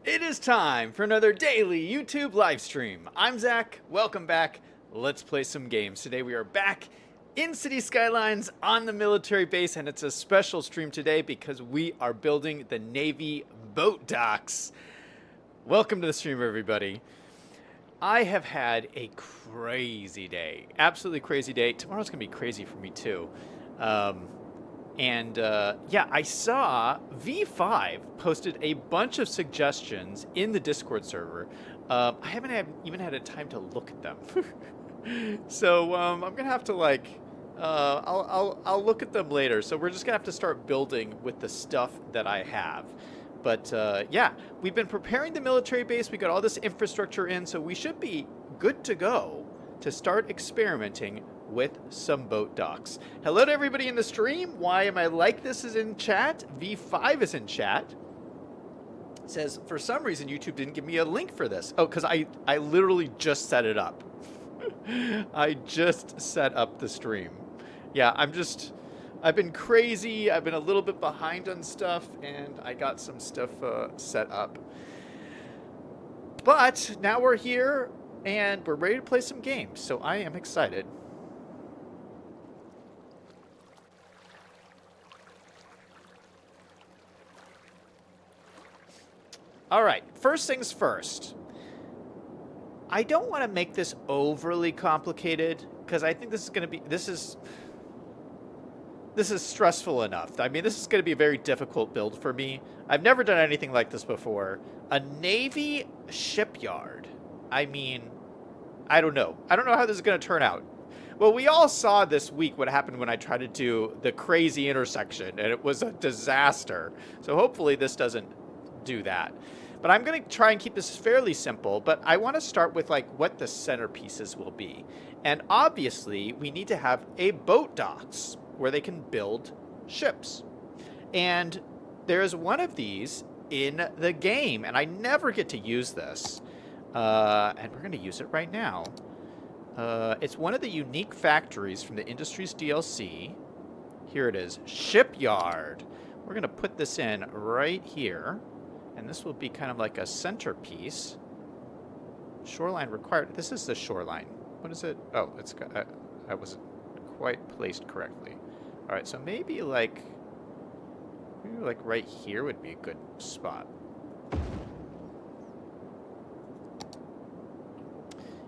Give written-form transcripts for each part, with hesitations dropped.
It is time for another daily YouTube live stream. I'm Zach. Welcome back. Let's play some games. Today we are back in City Skylines on the military base, and it's a special stream today because we are building the Navy boat docks. Welcome to the stream, everybody. I have had a crazy day. Absolutely crazy day. Tomorrow's going to be crazy for me, too. Yeah, I saw V5 posted a bunch of suggestions in the Discord server. I haven't even had a time to look at them. So I'm gonna have to I'll look at them later. So we're just gonna have to start building with the stuff that I have. But yeah, we've been preparing the military base. We got all this infrastructure in, so we should be good to go to start experimenting with some boat docks. Hello to everybody in the stream. Why am I like this is in chat? V5 is in chat. It says, for some reason, YouTube didn't give me a link for this. Oh, because I literally just set it up. I just set up the stream. Yeah, I've been crazy. I've been a little bit behind on stuff, and I got some stuff set up. But now we're here, and we're ready to play some games, so I am excited. All right, first things first. I don't want to make this overly complicated because I think this is stressful enough. I mean, this is going to be a very difficult build for me. I've never done anything like this before. A Navy shipyard. I mean, I don't know. I don't know how this is going to turn out. Well, we all saw this week what happened when I tried to do the crazy intersection, and it was a disaster. So hopefully this doesn't do that. But I'm going to try and keep this fairly simple, but I want to start with like what the centerpieces will be. And obviously, we need to have a boat docks where they can build ships. And there's one of these in the game, and I never get to use this. And we're going to use it right now. It's one of the unique factories from the Industries DLC. Here it is, Shipyard. We're going to put this in right here. And this will be kind of like a centerpiece. Shoreline required. This is the shoreline. What is it? Oh, it's got, I wasn't quite placed correctly. All right, so maybe like right here would be a good spot.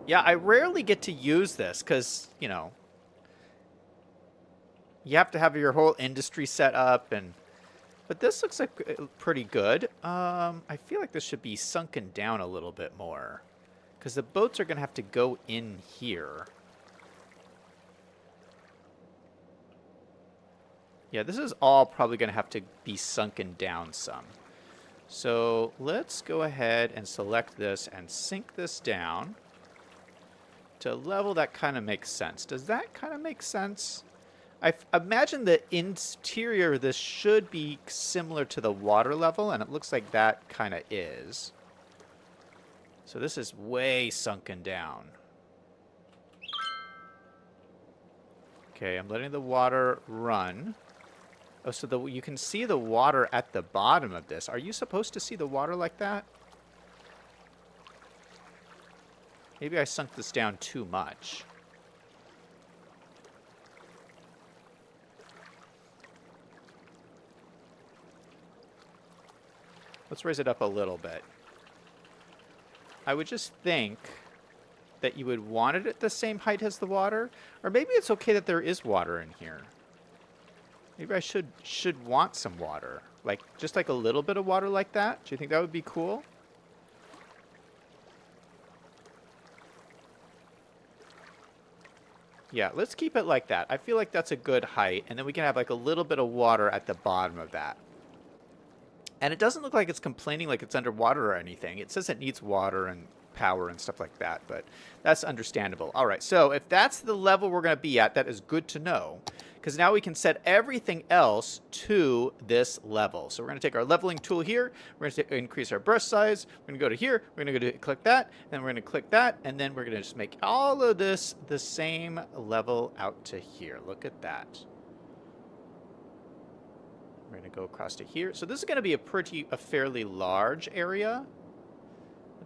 Yeah, I rarely get to use this because, you know, you have to have your whole industry set up and... But this looks like pretty good. I feel like this should be sunken down a little bit more. Because the boats are going to have to go in here. Yeah, this is all probably going to have to be sunken down some. So let's go ahead and select this and sink this down to a level that kind of makes sense. Does that kind of make sense? I imagine the interior of this should be similar to the water level, and it looks like that kind of is. So this is way sunken down. Okay, I'm letting the water run. Oh, so you can see the water at the bottom of this. Are you supposed to see the water like that? Maybe I sunk this down too much. Let's raise it up a little bit. I would just think that you would want it at the same height as the water. Or maybe it's okay that there is water in here. Maybe I should want some water. Like, just like a little bit of water like that. Do you think that would be cool? Yeah, let's keep it like that. I feel like that's a good height. And then we can have like a little bit of water at the bottom of that. And it doesn't look like it's complaining like it's underwater or anything. It says it needs water and power and stuff like that, but that's understandable. All right, so if that's the level we're going to be at, that is good to know, because now we can set everything else to this level. So we're going to take our leveling tool here. We're going to increase our brush size. We're going to go to here. We're going to click that, and we're going to click that, and then we're going to just make all of this the same level out to here. Look at that. We're going to go across to here. So this is going to be a fairly large area.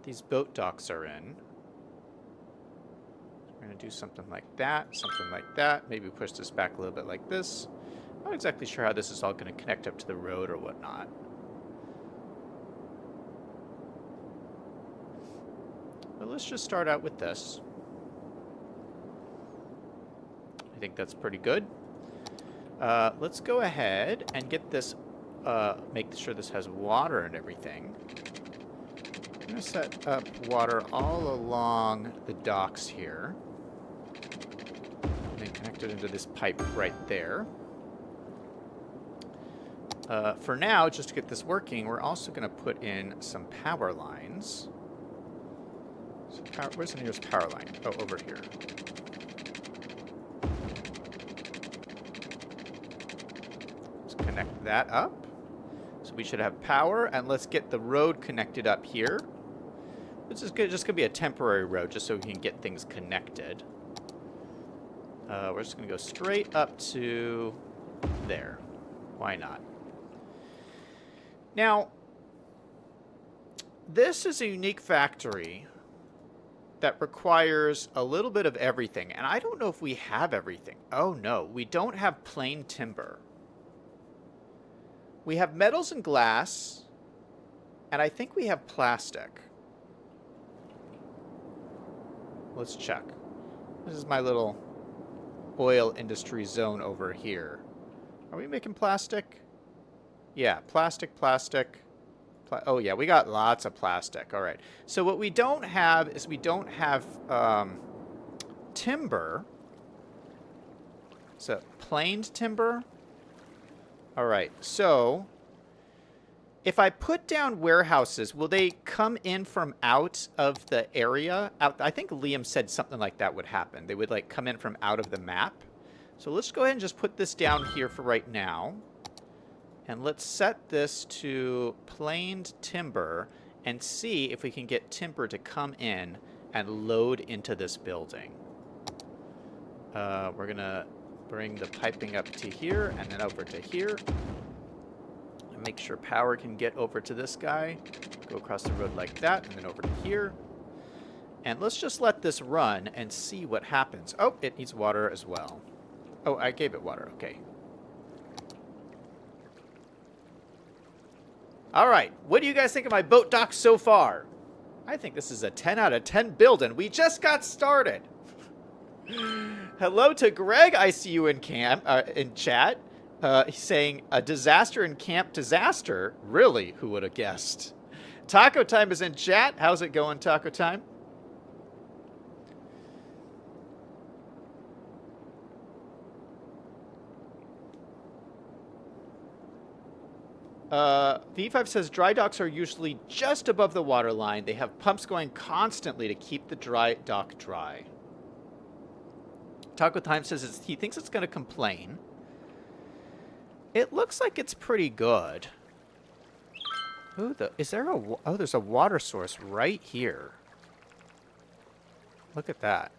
these boat docks are in. We're going to do something like that, something like that. Maybe push this back a little bit like this. I'm not exactly sure how this is all going to connect up to the road or whatnot. But let's just start out with this. I think that's pretty good. Let's go ahead and get this, make sure this has water and everything. I'm going to set up water all along the docks here. And then connect it into this pipe right there. For now, just to get this working, we're also going to put in some power lines. So where's the nearest power line? Oh, over here. Let's connect that up. So we should have power, and let's get the road connected up here. This is just going to be a temporary road, just so we can get things connected. We're just going to go straight up to there. Why not? Now, this is a unique factory that requires a little bit of everything, and I don't know if we have everything. Oh no, we don't have plain timber. We have metals and glass, and I think we have plastic. Let's check. This is my little oil industry zone over here. Are we making plastic? Yeah, plastic. Oh yeah, we got lots of plastic. All right. So what we don't have is we don't have timber. So planed timber. All right. So if I put down warehouses, will they come in from out of the area? I think Liam said something like that would happen. They would like come in from out of the map. So let's go ahead and just put this down here for right now. And let's set this to planed timber and see if we can get timber to come in and load into this building. We're going to bring the piping up to here and then over to here. And make sure power can get over to this guy. Go across the road like that and then over to here. And let's just let this run and see what happens. Oh, it needs water as well. Oh, I gave it water. Okay. All right, what do you guys think of my boat dock so far? I think this is a 10 out of 10 build, and we just got started. Hello to Greg, I see you in chat. He's saying, a disaster in camp disaster? Really, who would have guessed? Taco Time is in chat. How's it going, Taco Time? V5 says dry docks are usually just above the water line. They have pumps going constantly to keep the dry dock dry. Taco Time says he thinks it's going to complain. It looks like it's pretty good. Ooh, is there a... Oh, there's a water source right here. Look at that.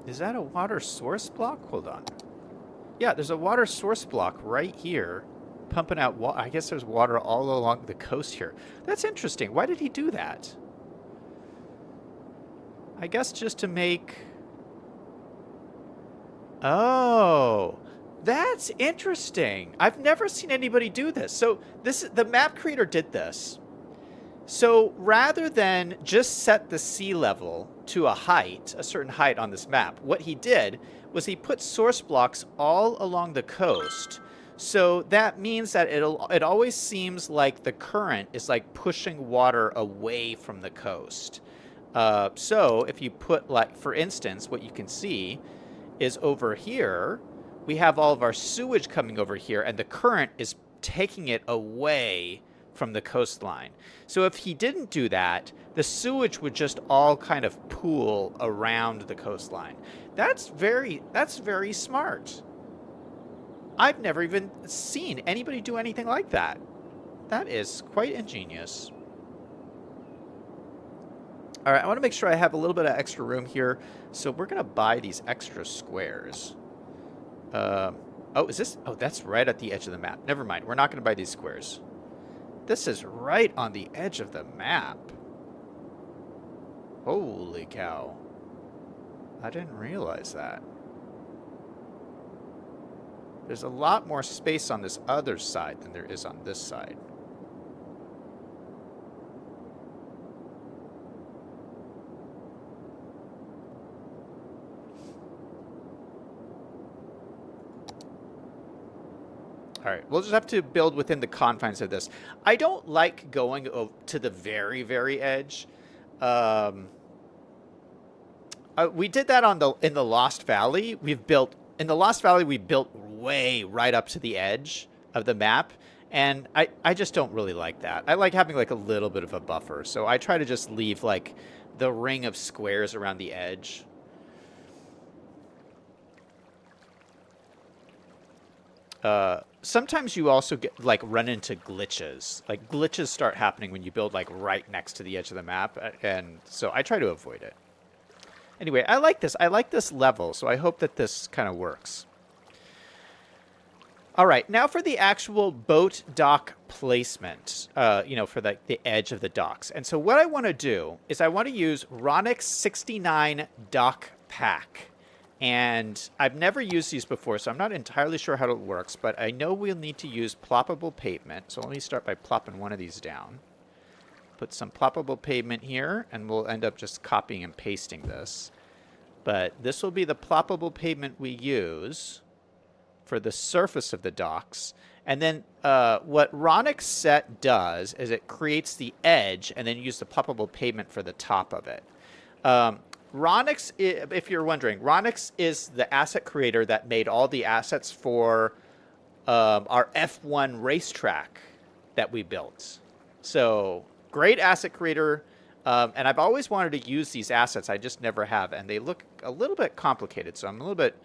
Is that a water source block? Hold on. Yeah, there's a water source block right here, pumping out water. I guess there's water all along the coast here. That's interesting. Why did he do that? I guess just to make... Oh, that's interesting. I've never seen anybody do this. So the map creator did this. So rather than just set the sea level to a certain height on this map, what he did was he put source blocks all along the coast. So that means that it always seems like the current is like pushing water away from the coast. So if you put, like, for instance, what you can see is over here, we have all of our sewage coming over here, and the current is taking it away from the coastline. So if he didn't do that, the sewage would just all kind of pool around the coastline. That's very smart. I've never even seen anybody do anything like that. That is quite ingenious. All right, I want to make sure I have a little bit of extra room here. So we're going to buy these extra squares. Oh, is this? Oh, that's right at the edge of the map. Never mind. We're not going to buy these squares. This is right on the edge of the map. Holy cow. I didn't realize that. There's a lot more space on this other side than there is on this side. All right, we'll just have to build within the confines of this. I don't like going to the very, very edge. We did that in the Lost Valley. In the Lost Valley, we built way right up to the edge of the map, and I just don't really like that. I like having like a little bit of a buffer, so I try to just leave like the ring of squares around the edge. Sometimes you also get like run into glitches. Like glitches start happening when you build like right next to the edge of the map, and so I try to avoid it. Anyway, I like this. I like this level, so I hope that this kind of works. All right, now for the actual boat dock placement, for the edge of the docks. And so what I want to do is I want to use Ronix 69 Dock Pack. And I've never used these before, so I'm not entirely sure how it works, but I know we'll need to use ploppable pavement. So let me start by plopping one of these down. Put some ploppable pavement here, and we'll end up just copying and pasting this. But this will be the ploppable pavement we use for the surface of the docks. And then what Ronix Set does is it creates the edge, and then use the ploppable pavement for the top of it. Ronix, if you're wondering, Ronix is the asset creator that made all the assets for our F1 racetrack that we built. So great asset creator, and I've always wanted to use these assets. I just never have, and they look a little bit complicated, so I'm a little bit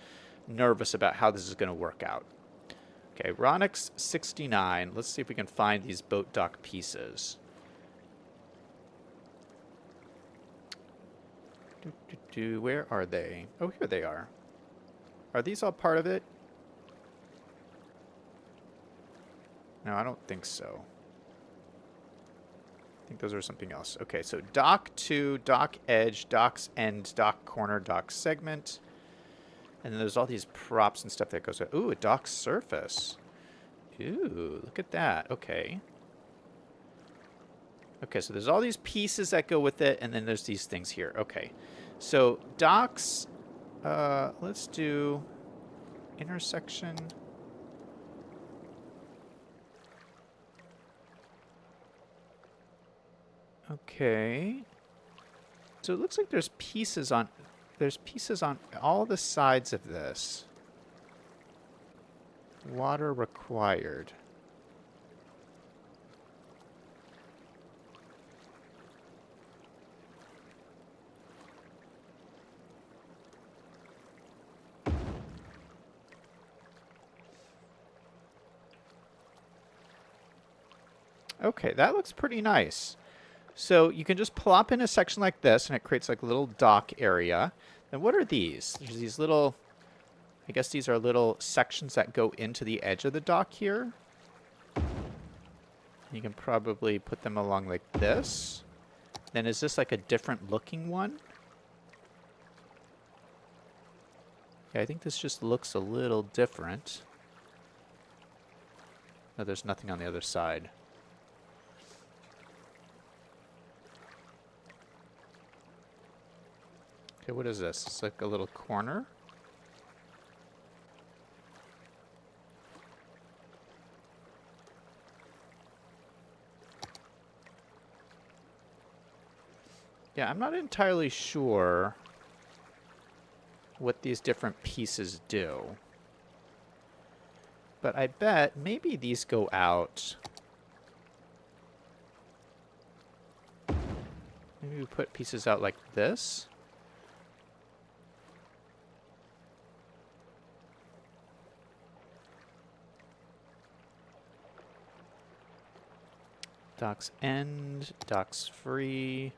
nervous about how this is going to work out. Okay, Ronix 69. Let's see if we can find these boat dock pieces. Where are they? Oh, here they are. Are these all part of it? No, I don't think so. I think those are something else. Okay, so dock 2, dock edge, docks end, dock corner, dock segment. And then there's all these props and stuff that goes with. Ooh, a dock surface. Ooh, look at that. Okay. Okay, so there's all these pieces that go with it, and then there's these things here. Okay. So docks, let's do intersection. Okay. So it looks like there's pieces on all the sides of this. Water required. Okay, that looks pretty nice. So you can just plop in a section like this, and it creates like a little dock area. And what are these? There's these little, I guess these are little sections that go into the edge of the dock here. You can probably put them along like this. Then is this like a different looking one? Yeah, I think this just looks a little different. No, there's nothing on the other side. Okay, what is this? It's like a little corner. Yeah, I'm not entirely sure what these different pieces do. But I bet maybe these go out. Maybe we put pieces out like this. Docks end, docks free.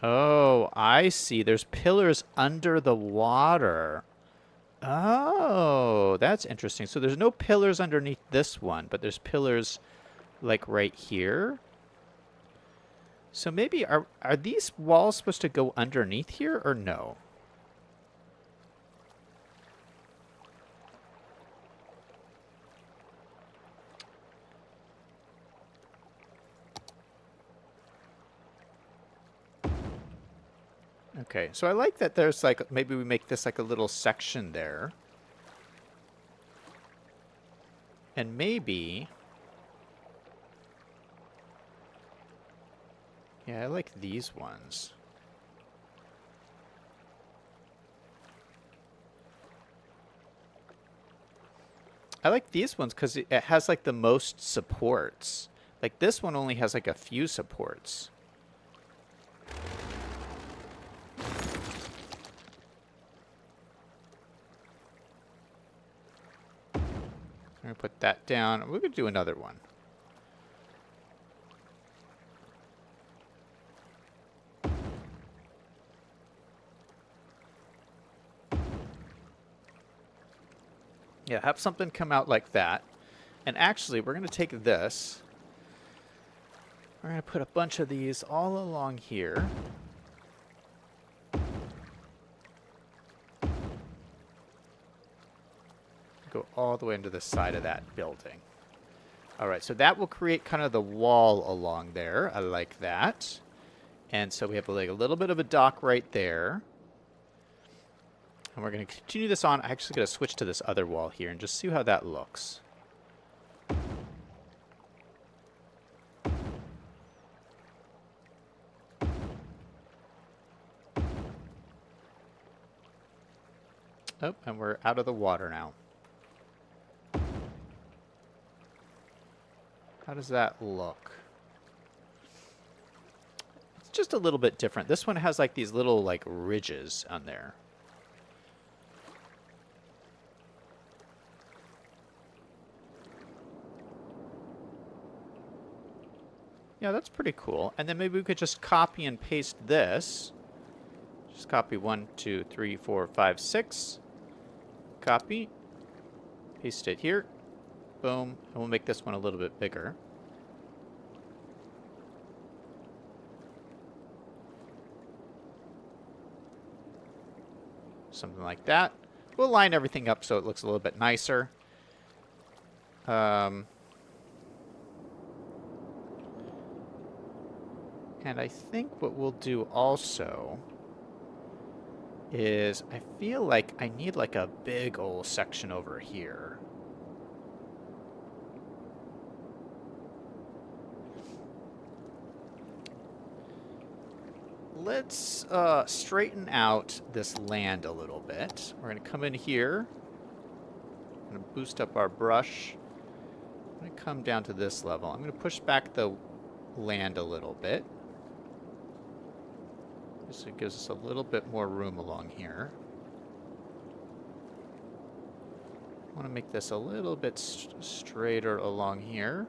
Oh, I see. There's pillars under the water. Oh, that's interesting. So there's no pillars underneath this one, but there's pillars like right here. So maybe are these walls supposed to go underneath here or no? Okay, so I like that there's like, maybe we make this like a little section there. And maybe... Yeah, I like these ones. I like these ones because it has like the most supports. Like this one only has like a few supports. I'm going to put that down. We're going to do another one. Yeah, have something come out like that. And actually, we're going to take this. We're going to put a bunch of these all along here. Go all the way into the side of that building. All right, so that will create kind of the wall along there. I like that. And so we have like a little bit of a dock right there. And we're going to continue this on. I'm actually going to switch to this other wall here and just see how that looks. Oh, and we're out of the water now. How does that look? It's just a little bit different. This one has like these little like ridges on there. Yeah, that's pretty cool. And then maybe we could just copy and paste this. Just copy 1, 2, 3, 4, 5, 6. Copy. Paste it here. Boom. And we'll make this one a little bit bigger. Something like that. We'll line everything up so it looks a little bit nicer. And I think what we'll do also is I feel like I need like a big old section over here. Let's straighten out this land a little bit. We're going to come in here. I'm going to boost up our brush. I'm going to come down to this level. I'm going to push back the land a little bit. So it gives us a little bit more room along here. I want to make this a little bit straighter along here.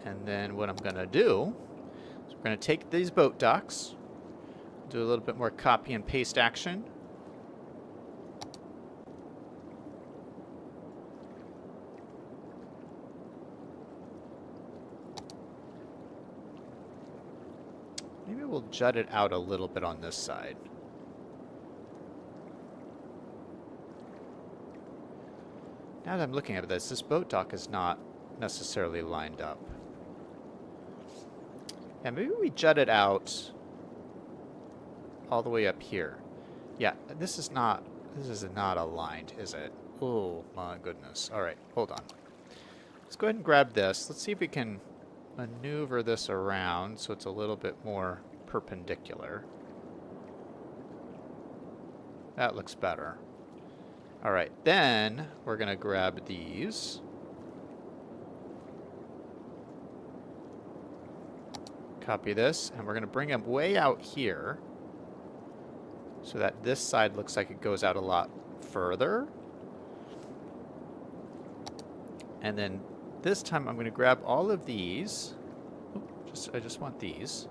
And then what I'm going to do is we're going to take these boat docks, do a little bit more copy and paste action. Maybe we'll jut it out a little bit on this side. Now that I'm looking at this boat dock is not necessarily lined up. And maybe we jut it out all the way up here. Yeah, this is not aligned, is it? Oh my goodness. All right, hold on. Let's go ahead and grab this. Let's see if we can maneuver this around so it's a little bit more perpendicular. That looks better. All right, then we're going to grab these. Copy this, and we're going to bring them way out here. so that this side looks like it goes out a lot further. And then this time I'm going to grab all of these. I just want these.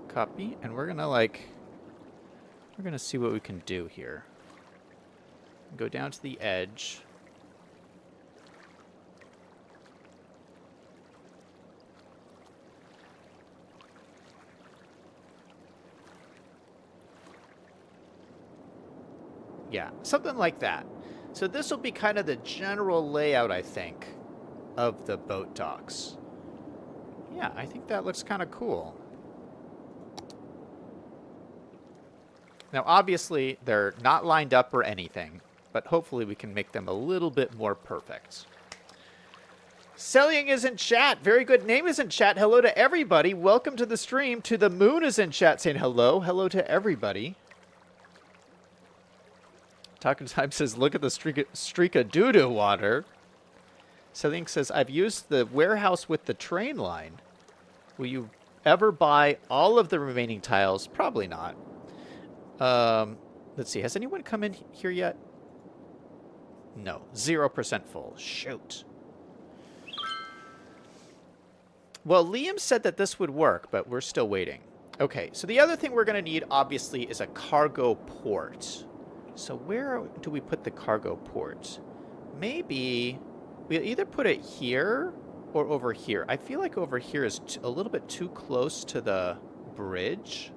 Copy. And we're going to we're going to see what we can do here. Go down to the edge. Yeah, something like that. So this will be kind of the general layout, I think, of the boat docks. Yeah, I think that looks kind of cool. Now, obviously, they're not lined up or anything, but hopefully we can make them a little bit more perfect. Selling is in chat. Very good name is in chat. Hello to everybody. Welcome to the stream. To the Moon is in chat saying hello. Hello to everybody. Talking Time says, look at the streak of doo-doo water. Selling says, I've used the warehouse with the train line. Will you ever buy all of the remaining tiles? Probably not. Let's see. Has anyone come in here yet? No. 0% full. Shoot. Well, Liam said that this would work, but we're still waiting. Okay, so the other thing we're going to need, obviously, is a cargo port. So where do we put the cargo port? Maybe we'll either put it here or over here. I feel like over here is a little bit too close to the bridge.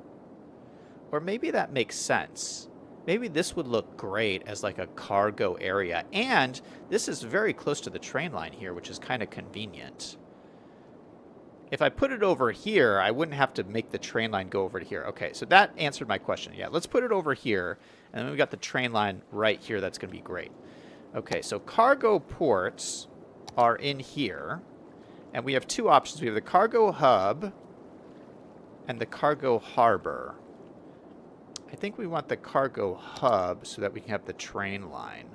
Or maybe that makes sense. Maybe this would look great as like a cargo area. And this is very close to the train line here, which is kind of convenient. If I put it over here, I wouldn't have to make the train line go over to here. Okay, so that answered my question. Yeah, let's put it over here. And then we've got the train line right here. That's going to be great. Okay, so cargo ports are in here. And we have two options. We have the cargo hub and the cargo harbor. I think we want the cargo hub so that we can have the train line.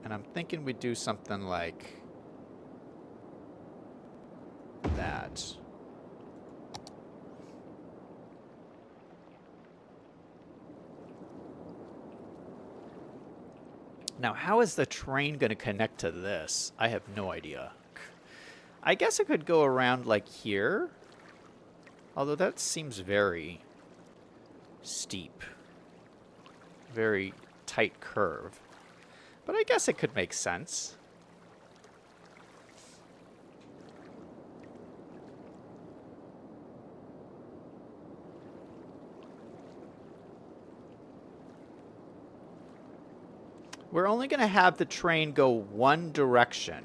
And I'm thinking we do something like that. Now, how is the train going to connect to this? I have no idea. I guess it could go around like here. Although that seems very steep. Very tight curve. But I guess it could make sense. We're only going to have the train go one direction,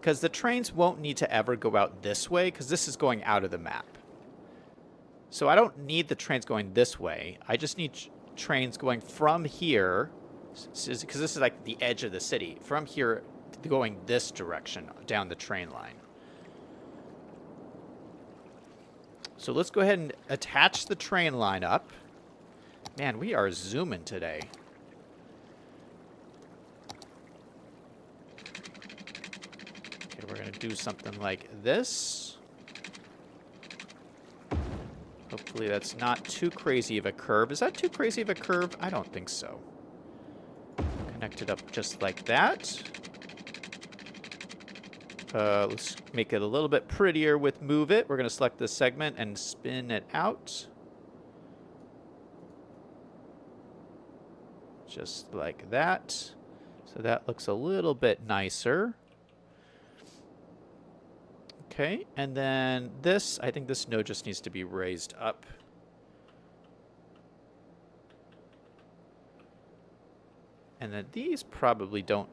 because the trains won't need to ever go out this way, because this is going out of the map. So I don't need the trains going this way. I just need trains going from here, because this is like the edge of the city, from here going this direction down the train line. So let's go ahead and attach the train line up. Man, we are zooming today. Okay, we're going to do something like this. Hopefully that's not too crazy of a curve. Is that too crazy of a curve? I don't think so. Connect it up just like that. Let's make it a little bit prettier with Move It. We're going to select this segment and spin it out. Just like that. So that looks a little bit nicer. Okay, and then this, I think this node just needs to be raised up. And then these probably don't,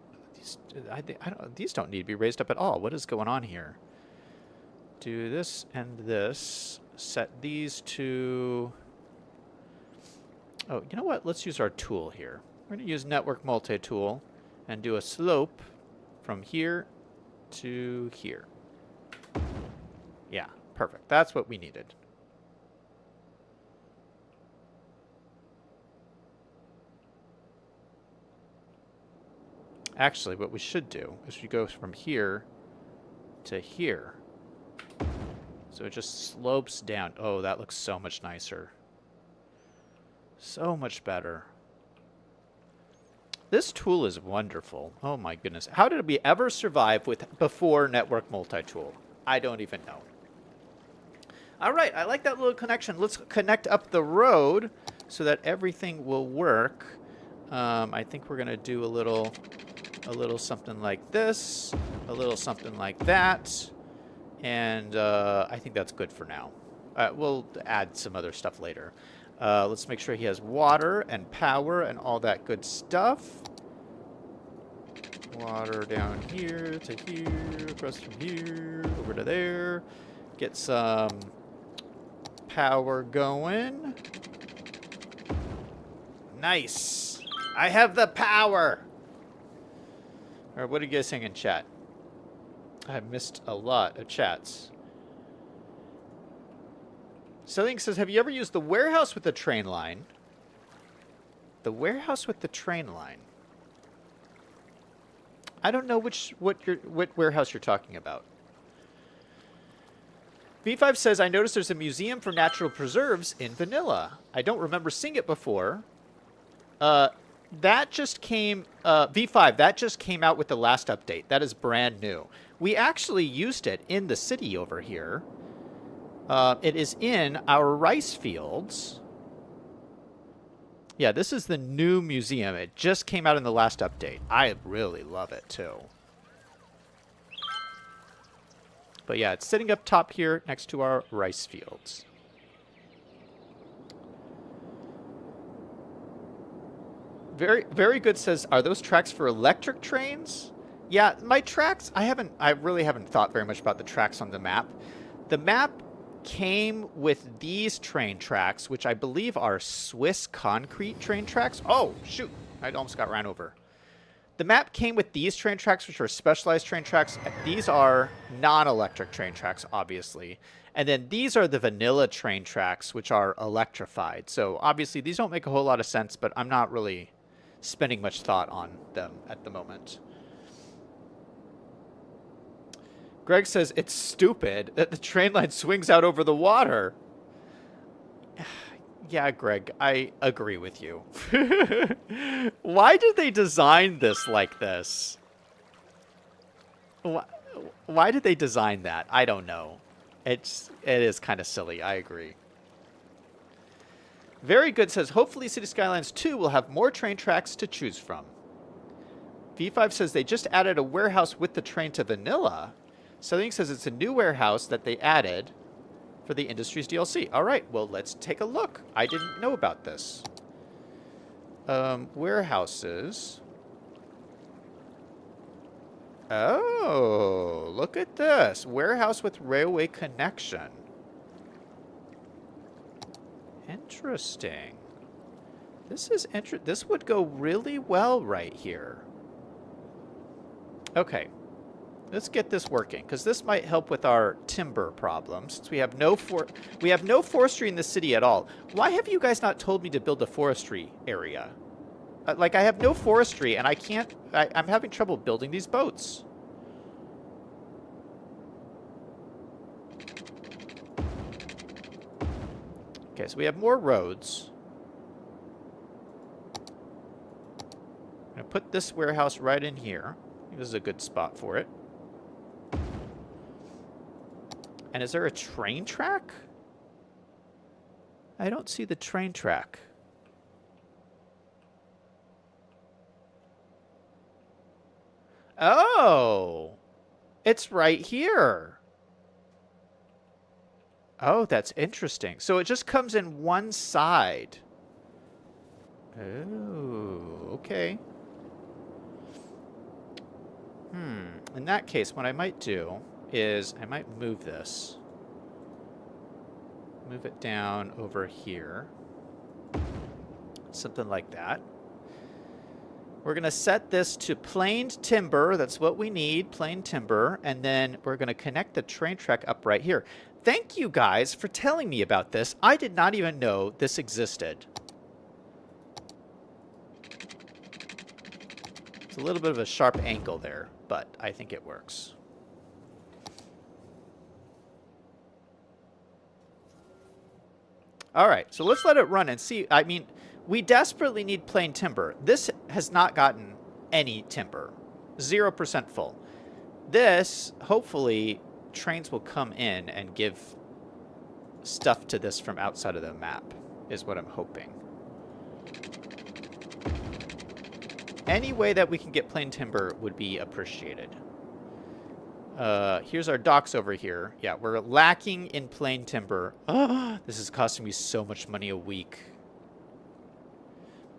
these don't need to be raised up at all. What is going on here? Do this and this. Set these to, oh, you know what? Let's use our tool here. We're going to use Network Multi-Tool and do a slope from here to here. Yeah, perfect. That's what we needed. Actually, what we should do is we go from here to here. So it just slopes down. Oh, that looks so much nicer. So much better. This tool is wonderful. Oh my goodness. How did we ever survive with before network multi-tool? I don't even know. All right, I like that little connection. Let's connect up the road so that everything will work. I think we're gonna do a little something like this, a little something like that, and I think that's good for now. We'll add some other stuff later. Let's make sure he has water and power and all that good stuff. Water down here to here, across from here, over to there. Get some power going. Nice. I have the power. All right, what are you guys saying in chat? I missed a lot of chats. Something says, have you ever used the warehouse with the train line? The warehouse with the train line. I don't know what warehouse you're talking about. V5 says, I noticed there's a museum for natural preserves in vanilla. I don't remember seeing it before. That just came, V5, that just came out with the last update. That is brand new. We actually used it in the city over here. It is in our rice fields. Yeah, this is the new museum. It just came out in the last update. I really love it, too. But yeah, it's sitting up top here next to our rice fields. Very good says, are those tracks for electric trains? Yeah, my tracks, I really haven't thought very much about the tracks on the map. The map came with these train tracks, which I believe are Swiss concrete train tracks. Oh, shoot. I almost got ran over. The map came with these train tracks, which are specialized train tracks. These are non-electric train tracks, obviously. And then these are the vanilla train tracks, which are electrified. So obviously these don't make a whole lot of sense, but I'm not really spending much thought on them at the moment. Greg says, it's stupid that the train line swings out over the water. Yeah, Greg, I agree with you. Why did they design this like this? Why did they design that? I don't know. It is kind of silly. I agree. Very good says, hopefully City Skylines 2 will have more train tracks to choose from. V5 says they just added a warehouse with the train to vanilla. Something says it's a new warehouse that they added for the Industries DLC. All right, well, let's take a look. I didn't know about this. Warehouses. Oh, look at this. Warehouse with railway connection. Interesting. This would go really well right here. Okay. Let's get this working, because this might help with our timber problem, since we have no forestry in the city at all. Why have you guys not told me to build a forestry area? Like, I have no forestry, and I'm having trouble building these boats. Okay, so we have more roads. I'm going to put this warehouse right in here. I think this is a good spot for it. And is there a train track? I don't see the train track. Oh, it's right here. Oh, that's interesting. So it just comes in one side. Oh, okay. In that case, what I might do is I might move this. Move it down over here. Something like that. We're going to set this to planed timber. That's what we need, plain timber. And then we're going to connect the train track up right here. Thank you guys for telling me about this. I did not even know this existed. It's a little bit of a sharp angle there, but I think it works. All right, so let's let it run and see. I mean, we desperately need plain timber. This has not gotten any timber. 0% full. This, hopefully, trains will come in and give stuff to this from outside of the map, is what I'm hoping. Any way that we can get plain timber would be appreciated. Here's our docks over here. Yeah, we're lacking in plain timber. This is costing me so much money a week.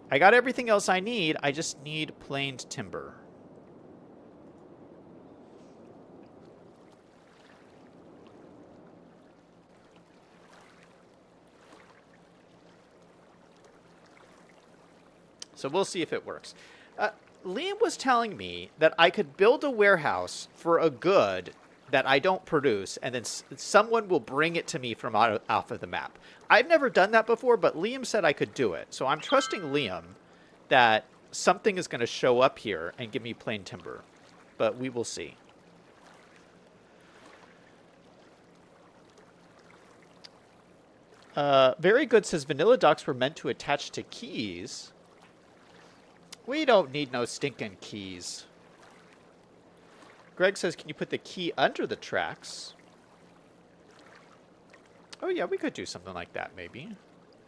I got everything else I need. I just need planed timber. So we'll see if it works. Liam was telling me that I could build a warehouse for a good that I don't produce, and then someone will bring it to me from off of the map. I've never done that before, but Liam said I could do it. So I'm trusting Liam that something is going to show up here and give me plain timber. But we will see. Very good says vanilla docks were meant to attach to keys. We don't need no stinking keys. Greg says, can you put the key under the tracks? Oh yeah, we could do something like that maybe.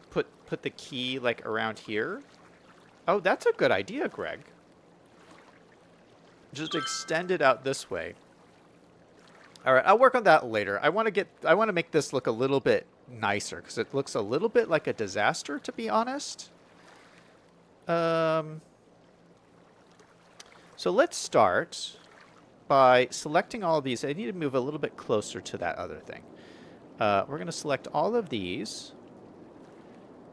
Put the key like around here. Oh, that's a good idea, Greg. Just extend it out this way. All right, I'll work on that later. I want to make this look a little bit nicer because it looks a little bit like a disaster, to be honest. So let's start by selecting all of these. I need to move a little bit closer to that other thing. We're going to select all of these.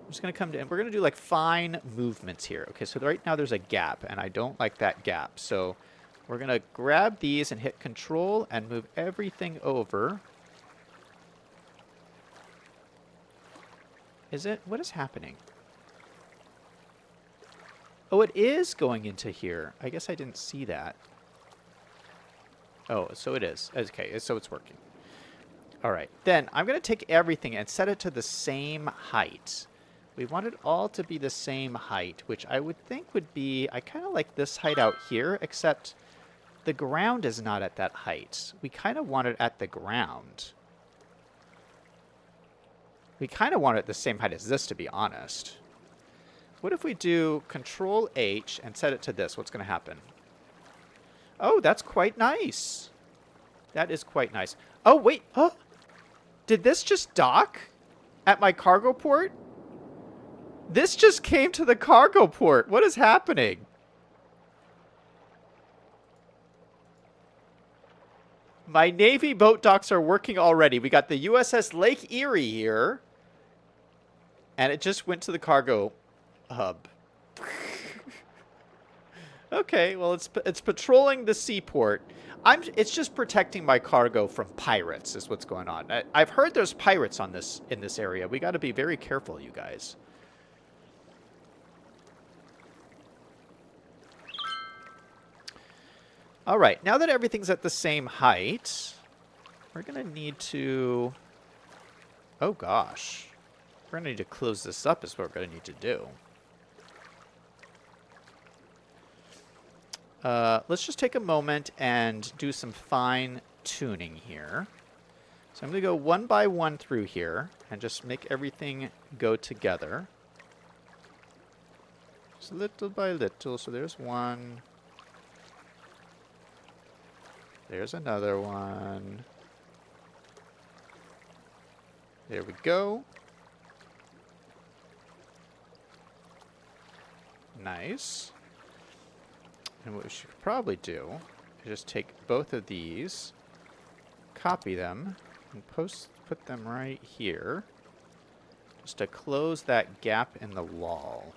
I'm just going to come to, and we're going to do like fine movements here. Okay, so right now there's a gap, and I don't like that gap. So we're going to grab these and hit Control and move everything over. Is it? What is happening? Oh, it is going into here. I guess I didn't see that. Oh, so it is. Okay, so it's working. All right. Then I'm going to take everything and set it to the same height. We want it all to be the same height, which I would think would be... I kind of like this height out here, except the ground is not at that height. We kind of want it at the ground. We kind of want it the same height as this, to be honest. What if we do Control H and set it to this? What's going to happen? Oh, that's quite nice. That is quite nice. Oh, wait. Oh, did this just dock at my cargo port? This just came to the cargo port. What is happening? My Navy boat docks are working already. We got the USS Lake Erie here. And it just went to the cargo hub. Okay, well, it's patrolling the seaport. It's just protecting my cargo from pirates is what's going on. I've heard there's pirates in this area. We got to be very careful, you guys. All right, now that everything's at the same height, we're going to need to... Oh, gosh. We're going to need to close this up is what we're going to need to do. Let's just take a moment and do some fine tuning here. So I'm going to go one by one through here and just make everything go together. Just little by little. So there's one. There's another one. There we go. Nice. And what we should probably do is just take both of these, copy them, and put them right here, just to close that gap in the wall.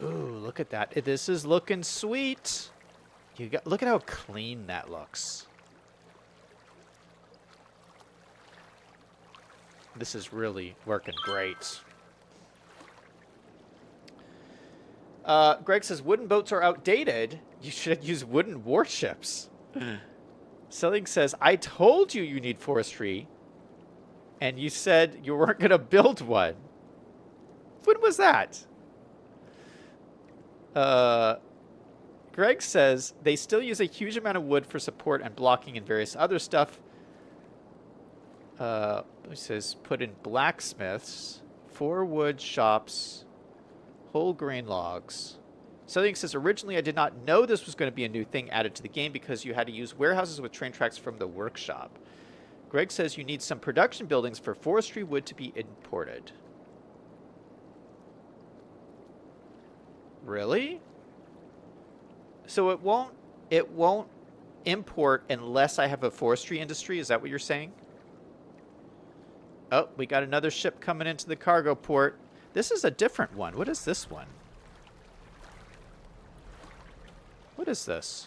Ooh, look at that. This is looking sweet. Look at how clean that looks. This is really working great. Greg says, wooden boats are outdated. You should use wooden warships. Selling says, I told you need forestry. And you said you weren't going to build one. When was that? Greg says they still use a huge amount of wood for support and blocking and various other stuff. He says put in blacksmiths, 4 wood shops, whole grain logs. Something says originally I did not know this was going to be a new thing added to the game because you had to use warehouses with train tracks from the workshop. Greg says you need some production buildings for forestry wood to be imported. Really? So it won't import unless I have a forestry industry? Is that what you're saying? Oh, we got another ship coming into the cargo port. This is a different one. What is this one? What is this?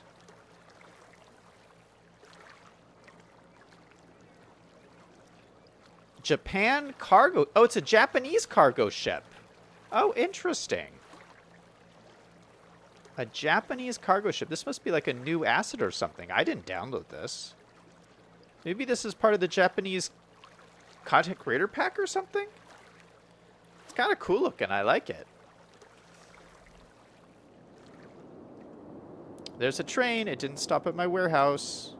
Japan cargo. Oh, it's a Japanese cargo ship. Oh, interesting. A Japanese cargo ship. This must be like a new asset or something. I didn't download this. Maybe this is part of the Japanese content creator pack or something? It's kind of cool looking. I like it. There's a train. It didn't stop at my warehouse.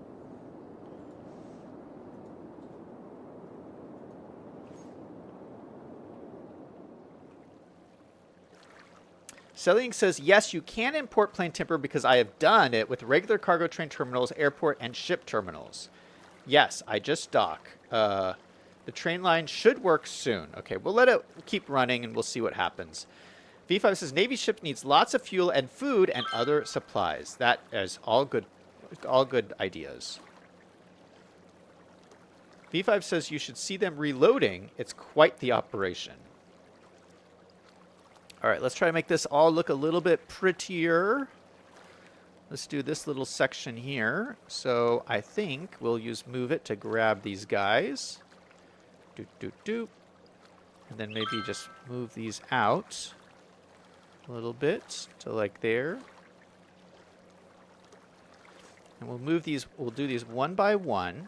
Selling says, yes, you can import plain timber because I have done it with regular cargo train terminals, airport, and ship terminals. Yes, I just dock. The train line should work soon. Okay, we'll let it keep running and we'll see what happens. V5 says, Navy ship needs lots of fuel and food and other supplies. That is all good ideas. V5 says you should see them reloading. It's quite the operation. All right, let's try to make this all look a little bit prettier. Let's do this little section here. So I think we'll use move it to grab these guys. And then maybe just move these out a little bit to like there. And we'll move these, we'll do these one by one.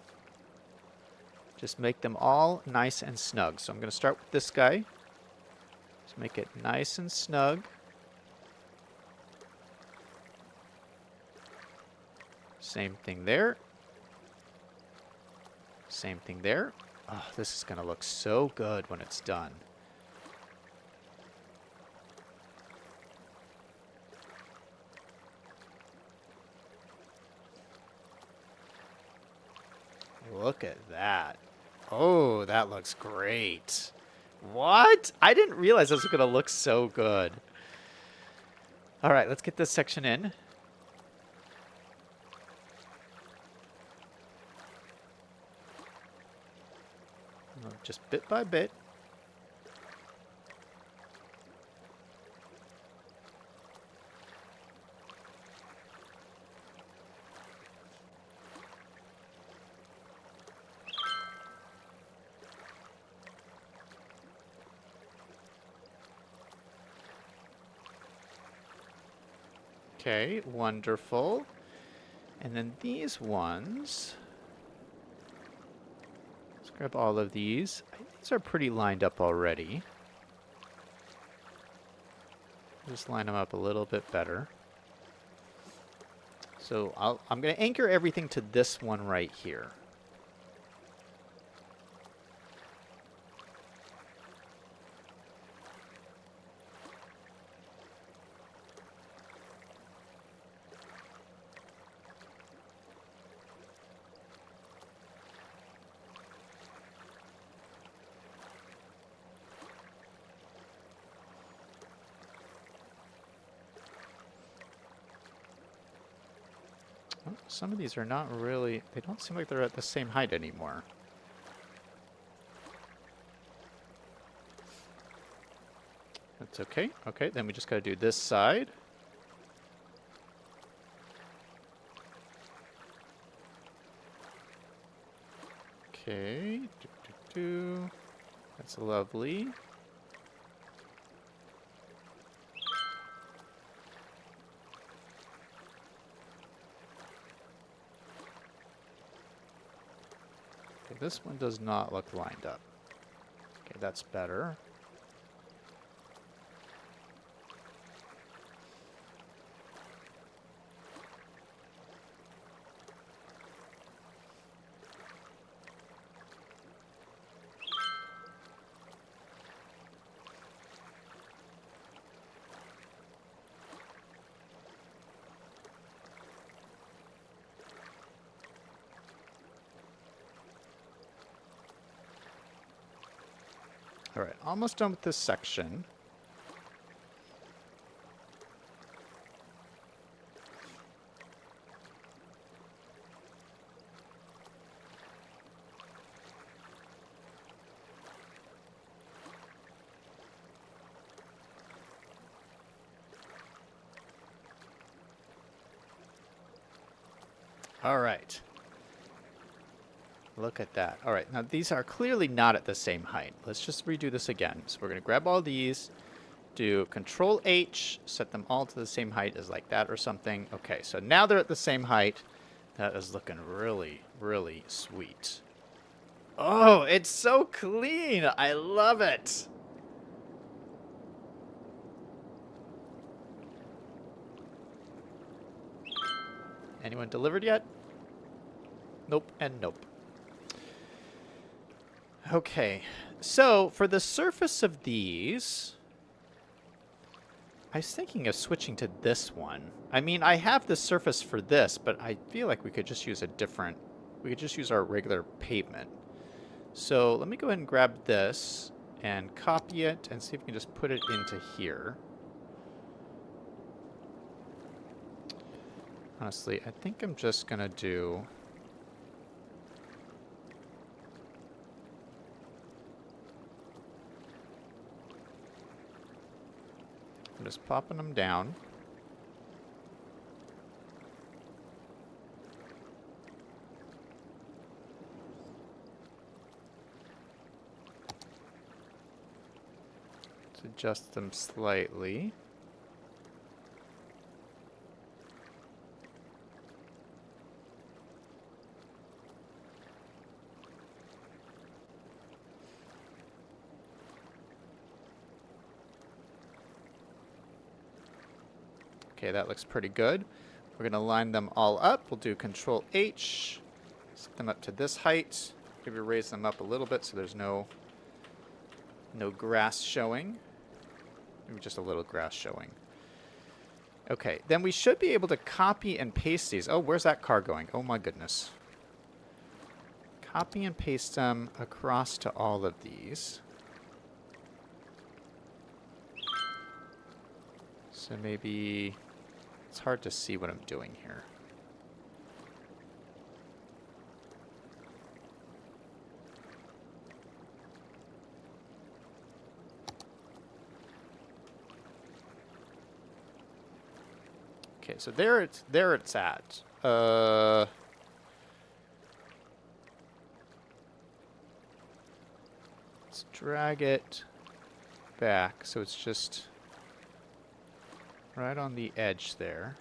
Just make them all nice and snug. So I'm going to start with this guy. Just make it nice and snug. Same thing there. Same thing there. Oh, this is going to look so good when it's done. Look at that. Oh, that looks great. What? I didn't realize this was going to look so good. All right, let's get this section in. Just bit by bit. Okay, wonderful. And then these ones. Let's grab all of these. These are pretty lined up already. Just line them up a little bit better. So I'm going to anchor everything to this one right here. Some of these are not really, they don't seem like they're at the same height anymore. That's okay. Okay, then we just got to do this side. Okay. That's lovely. This one does not look lined up. That's better. All right, almost done with this section. All right. Look at that. All right, now these are clearly not at the same height. Let's just redo this again. So we're going to grab all these, do Control H, set them all to the same height as like that or something. Okay, so now they're at the same height. That is looking really, really sweet. Oh, it's so clean. I love it. Anyone delivered yet? Nope and nope. Okay, so for the surface of these, I was thinking of switching to this one. I mean, I have the surface for this, but I feel like we could just use a different, we could just use our regular pavement. So let me go ahead and grab this and copy it and see if we can just put it into here. Honestly, I think I'm just going to do... I'm just popping them down. Let's adjust them slightly. Okay, that looks pretty good. We're going to line them all up. We'll do Control H, set them up to this height. Maybe raise them up a little bit so there's no grass showing. Maybe just a little grass showing. Okay, then we should be able to copy and paste these. Oh, where's that car going? Oh my goodness. Copy and paste them across to all of these. So maybe... It's hard to see what I'm doing here. Okay, so there it's at. Let's drag it back so it's just right on the edge there.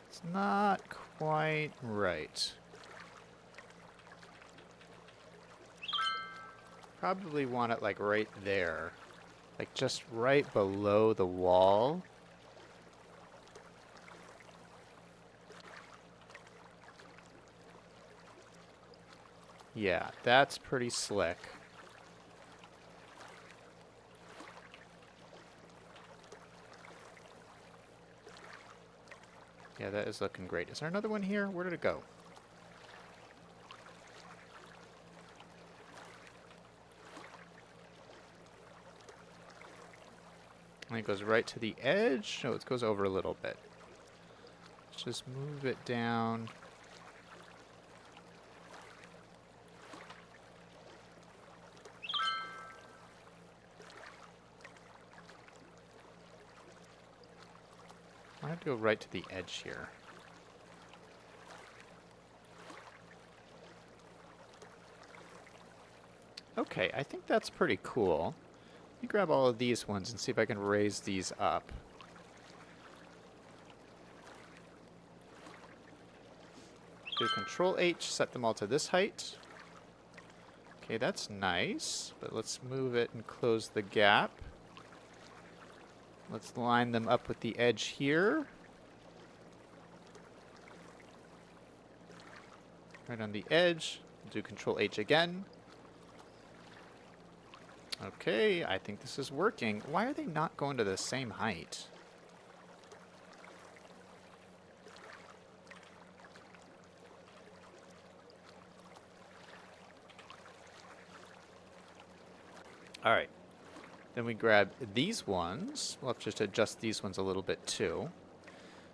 It's not quite right. Probably want it like right there. Like just right below the wall. Yeah, that's pretty slick. Yeah, that is looking great. Is there another one here? Where did it go? And it goes right to the edge. No, it goes over a little bit. Let's just move it down. I have to go right to the edge here. Okay, I think that's pretty cool. Let me grab all of these ones and see if I can raise these up. Do Control H, set them all to this height. Okay, that's nice, but let's move it and close the gap. Let's line them up with the edge here. Right on the edge. Do Control H again. Okay, I think this is working. Why are they not going to the same height? All right. Then we grab these ones. We'll have to just adjust these ones a little bit too.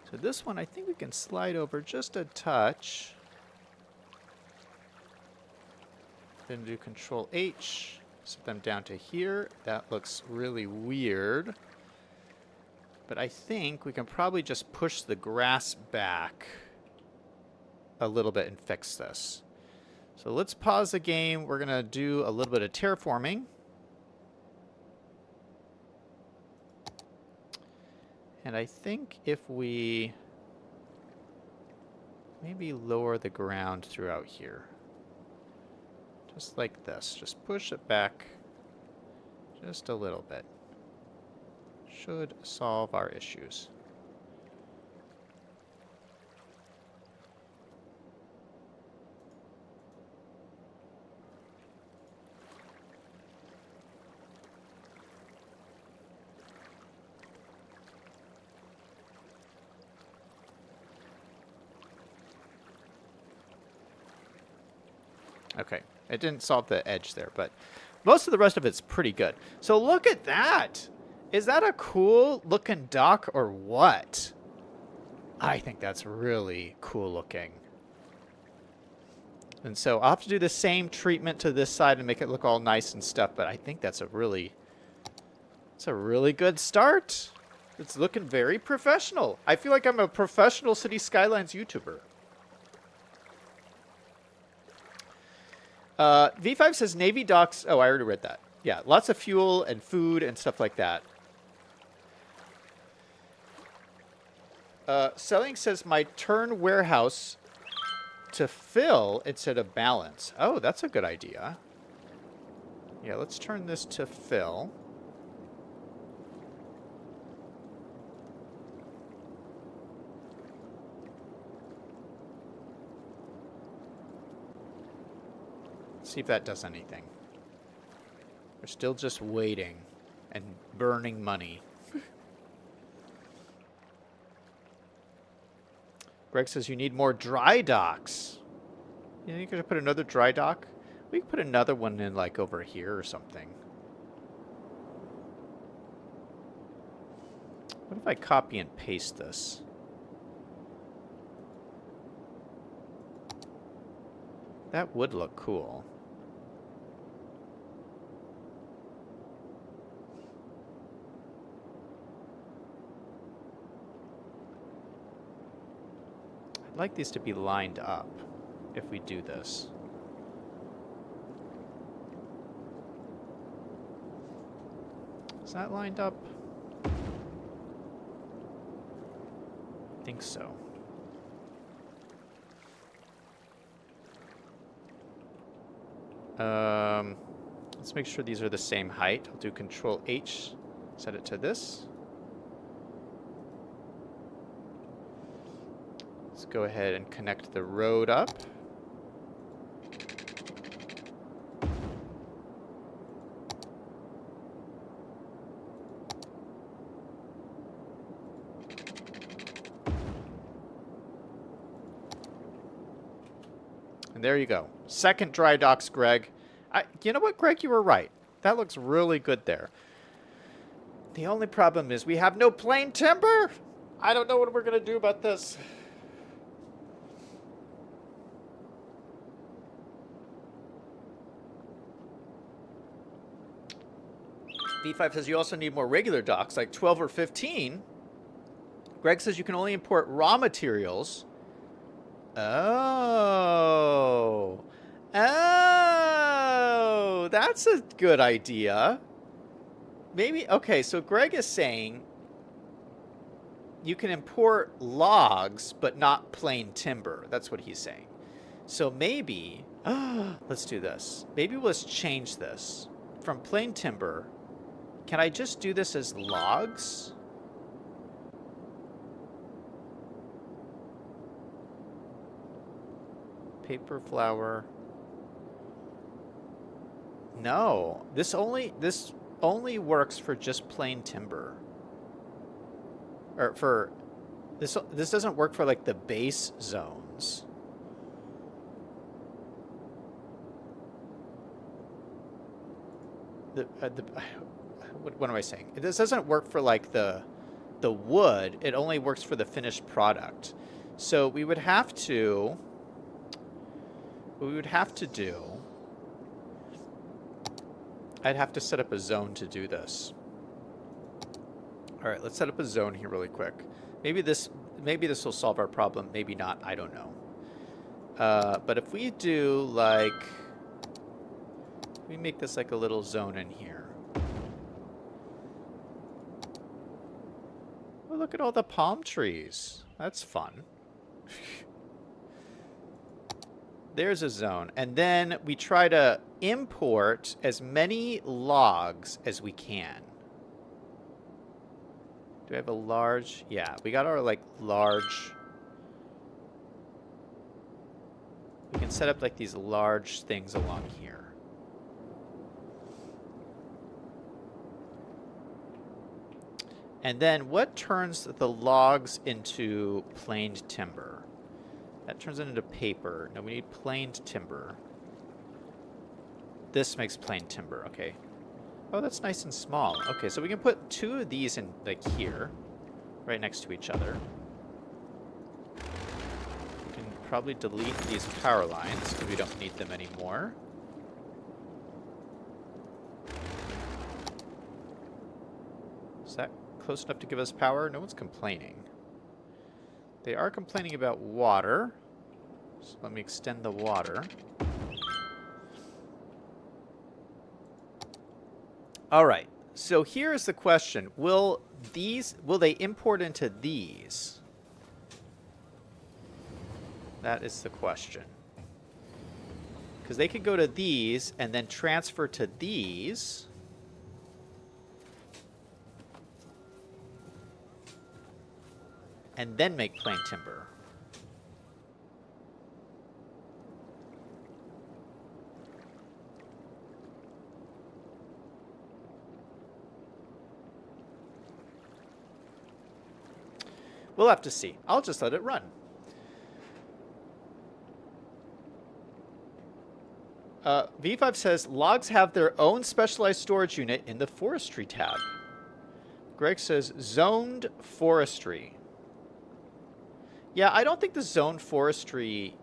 So this one, I think we can slide over just a touch. Then do Control H. Set them down to here. That looks really weird. But I think we can probably just push the grass back a little bit and fix this. So let's pause the game. We're going to do a little bit of terraforming. And I think if we maybe lower the ground throughout here. Just like this. Just push it back just a little bit. Should solve our issues. Okay, it didn't solve the edge there, but most of the rest of it's pretty good. So look at that. Is that a cool looking dock or what? I think that's really cool looking. And so I'll have to do the same treatment to this side and make it look all nice and stuff, but I think that's a really good start. It's looking very professional. I feel like I'm a professional City Skylines YouTuber. V5 says Navy docks. Oh, I already read that. Yeah, lots of fuel and food and stuff like that. Selling says my turn warehouse to fill instead of balance. Oh, that's a good idea. Yeah, let's turn this to fill. See if that does anything. We're still just waiting and burning money. Greg says you need more dry docks. You think you could put another dry dock? We could put another one in like over here or something. What if I copy and paste this? That would look cool. I'd like these to be lined up if we do this. Is that lined up? I think so. Let's make sure these are the same height. I'll do Control H, set it to this. Let's go ahead and connect the road up. And there you go. Second dry docks, Greg. You know what, Greg? You were right. That looks really good there. The only problem is we have no plain timber. I don't know what we're going to do about this. V5 says you also need more regular docks, like 12 or 15. Greg says you can only import raw materials. Oh. Oh, that's a good idea. Maybe, okay, so Greg is saying you can import logs, but not plain timber. That's what he's saying. So maybe, let's do this. Maybe let's change this from plain timber. Can I just do this as logs? Paper, flower. No, this only works for just plain timber. Or for this doesn't work for like the base zones. What am I saying? This doesn't work for like the wood. It only works for the finished product. So we would have to. What we would have to do. I'd have to set up a zone to do this. All right, let's set up a zone here really quick. Maybe this will solve our problem. Maybe not. I don't know. But if we do like, we make this like a little zone in here. Oh, look at all the palm trees. That's fun. There's a zone. And then we try to import as many logs as we can. Do we have a large? Yeah, we got our like large. We can set up like these large things along here. And then what turns the logs into planed timber? That turns it into paper. No, we need planed timber. This makes planed timber, okay. Oh, that's nice and small. Okay, so we can put two of these in, like, here. Right next to each other. We can probably delete these power lines, because we don't need them anymore. Is that close enough to give us power? No one's complaining. They are complaining about water. So let me extend the water. All right. So here's the question. Will they import into these? That is the question. Because they could go to these and then transfer to these. And then make plain timber. We'll have to see. I'll just let it run. V5 says, logs have their own specialized storage unit in the forestry tab. Greg says, zoned forestry. Yeah, I don't think the zone forestry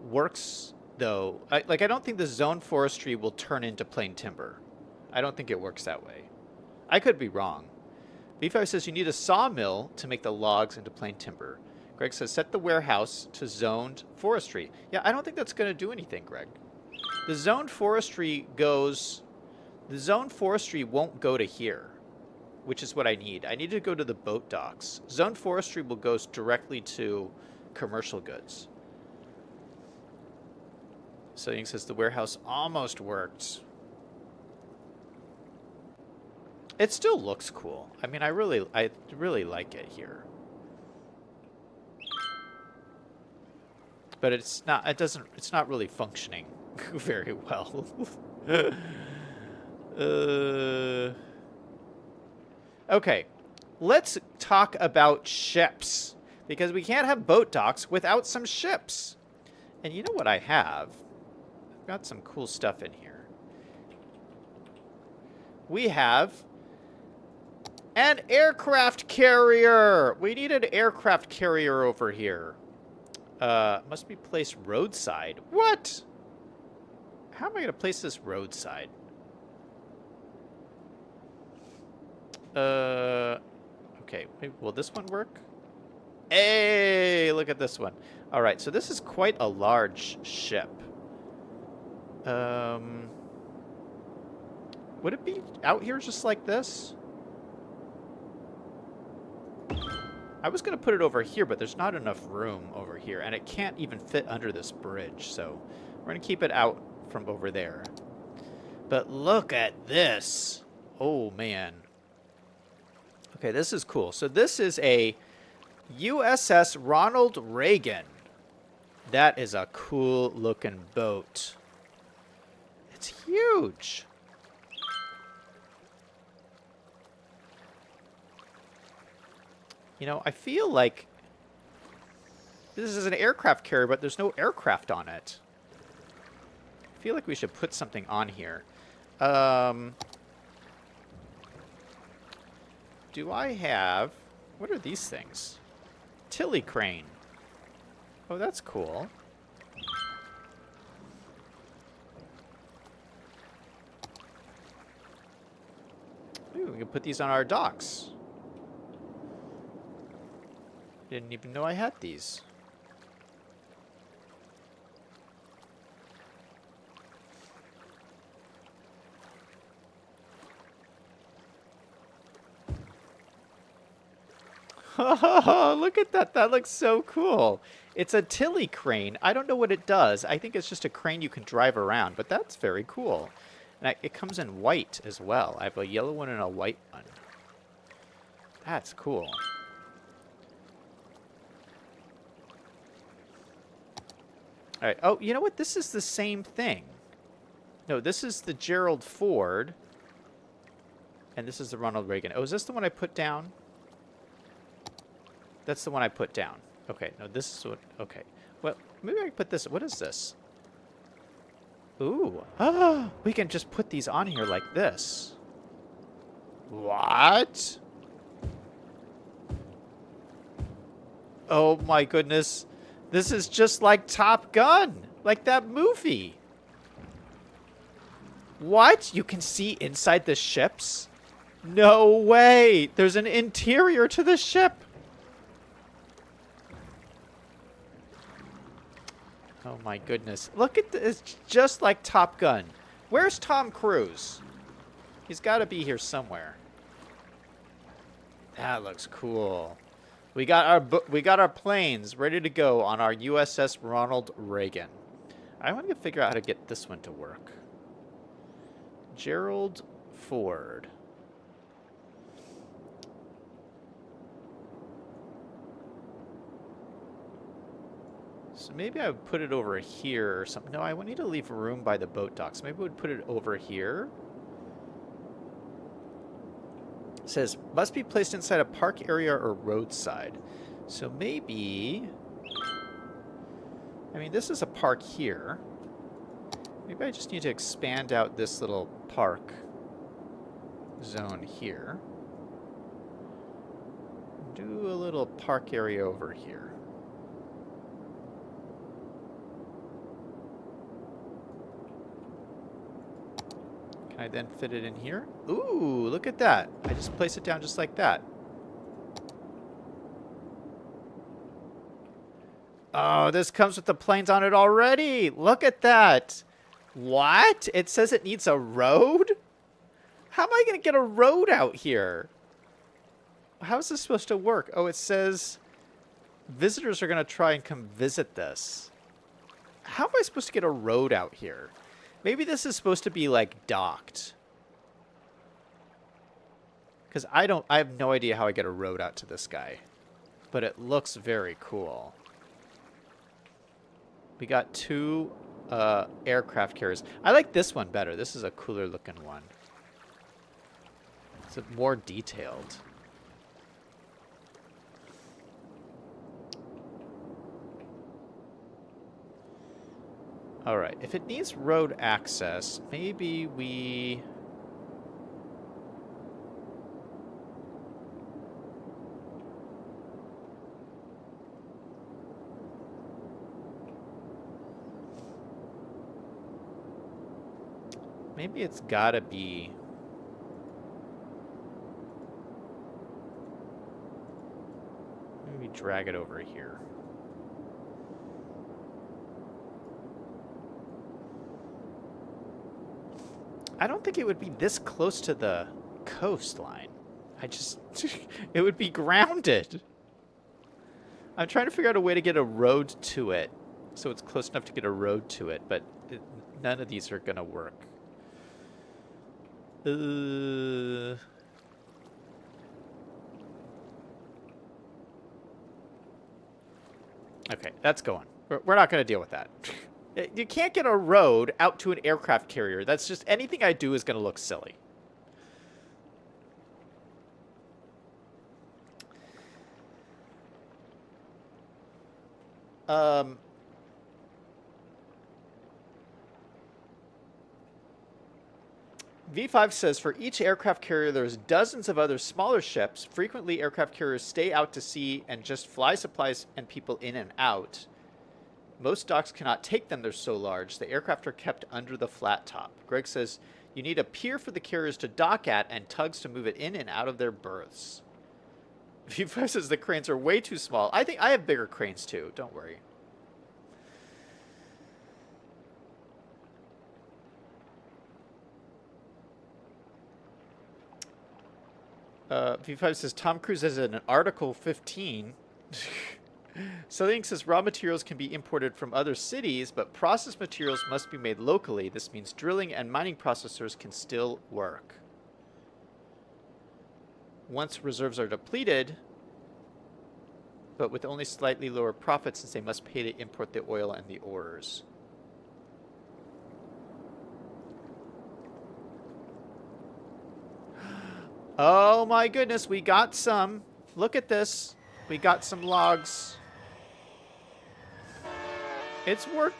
works, though. I don't think the zone forestry will turn into plain timber. I don't think it works that way. I could be wrong. B5 says you need a sawmill to make the logs into plain timber. Greg says set the warehouse to zoned forestry. Yeah, I don't think that's going to do anything, Greg. The zoned forestry won't go to here, which is what I need. I need to go to the boat docks. Zoned forestry will go directly to commercial goods. So he says the warehouse almost worked. It still looks cool. I mean, I really like it here. But it's not really functioning very well. Okay. Let's talk about ships, because we can't have boat docks without some ships. And you know what I have? I've got some cool stuff in here. We have an aircraft carrier. We need an aircraft carrier over here. Must be placed roadside. What? How am I going to place this roadside? Okay. Will this one work? Hey, look at this one. All right, so this is quite a large ship. Would it be out here just like this? I was going to put it over here, but there's not enough room over here, and it can't even fit under this bridge, so we're going to keep it out from over there. But look at this. Oh, man. Okay, this is cool. So this is a USS Ronald Reagan. That is a cool-looking boat. It's huge. You know, I feel like this is an aircraft carrier, but there's no aircraft on it. I feel like we should put something on here. Do I have... What are these things? Tilly crane. Oh, that's cool. Ooh, we can put these on our docks. Didn't even know I had these. Look at that. That looks so cool. It's a Tilly crane. I don't know what it does. I think it's just a crane you can drive around, but that's very cool. And it comes in white as well. I have a yellow one and a white one. That's cool. All right. Oh, you know what? This is the same thing. No, this is the Gerald Ford. And this is the Ronald Reagan. Oh, is this the one I put down? That's the one I put down. Okay. No, this is what... Okay. Well, maybe I can put this... What is this? Ooh. Ah, we can just put these on here like this. What? Oh, my goodness. This is just like Top Gun. Like that movie. What? You can see inside the ships? No way. There's an interior to the ship. Oh my goodness. Look at this. It's just like Top Gun. Where's Tom Cruise? He's got to be here somewhere. That looks cool. We got our planes ready to go on our USS Ronald Reagan. I want to figure out how to get this one to work. Gerald Ford. So maybe I would put it over here or something. No, I would need to leave room by the boat docks. Maybe I would put it over here. It says, must be placed inside a park area or roadside. So maybe... I mean, this is a park here. Maybe I just need to expand out this little park zone here. Do a little park area over here. Can I then fit it in here? Ooh, look at that. I just place it down just like that. Oh, this comes with the planes on it already. Look at that. What? It says it needs a road? How am I going to get a road out here? How is this supposed to work? Oh, it says visitors are going to try and come visit this. How am I supposed to get a road out here? Maybe this is supposed to be, like, docked. Because I have no idea how I get a road out to this guy. But it looks very cool. We got two aircraft carriers. I like this one better. This is a cooler looking one. It's more detailed. All right, if it needs road access, maybe we... Maybe it's gotta be... Maybe drag it over here. I don't think it would be this close to the coastline. I just... it would be grounded. I'm trying to figure out a way to get a road to it. So it's close enough to get a road to it, but none of these are going to work. Okay, that's going. We're not going to deal with that. You can't get a road out to an aircraft carrier. That's just... anything I do is going to look silly. V5 says, for each aircraft carrier, there's dozens of other smaller ships. Frequently, aircraft carriers stay out to sea and just fly supplies and people in and out. Most docks cannot take them, they're so large. The aircraft are kept under the flat top. Greg says, you need a pier for the carriers to dock at and tugs to move it in and out of their berths. V5 says the cranes are way too small. I think I have bigger cranes too, don't worry. V5 says Tom Cruise has an Article 15. Southern says raw materials can be imported from other cities, but processed materials must be made locally. This means drilling and mining processors can still work. Once reserves are depleted, but with only slightly lower profits since they must pay to import the oil and the ores. Oh my goodness, we got some. Look at this. We got some logs. It's oh,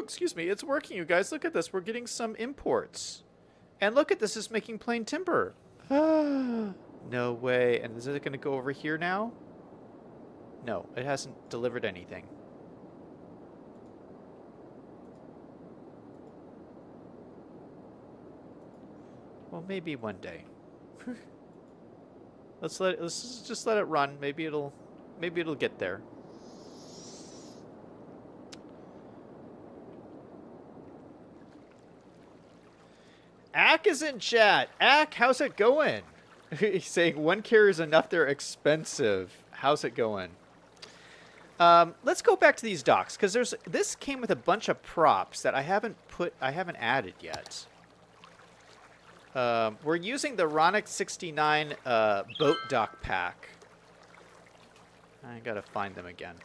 excuse me. It's working, you guys. Look at this. We're getting some imports. And look at this. It's making plain timber. No way. And is it going to go over here now? No, it hasn't delivered anything. Well, maybe one day. Let's just let it run. Maybe it'll get there. Ack is in chat. Ack, how's it going? He's saying one carrier is enough. They're expensive. How's it going? Let's go back to these docks because this came with a bunch of props that I haven't added yet. We're using the Ronix 69 boat dock pack. I gotta find them again.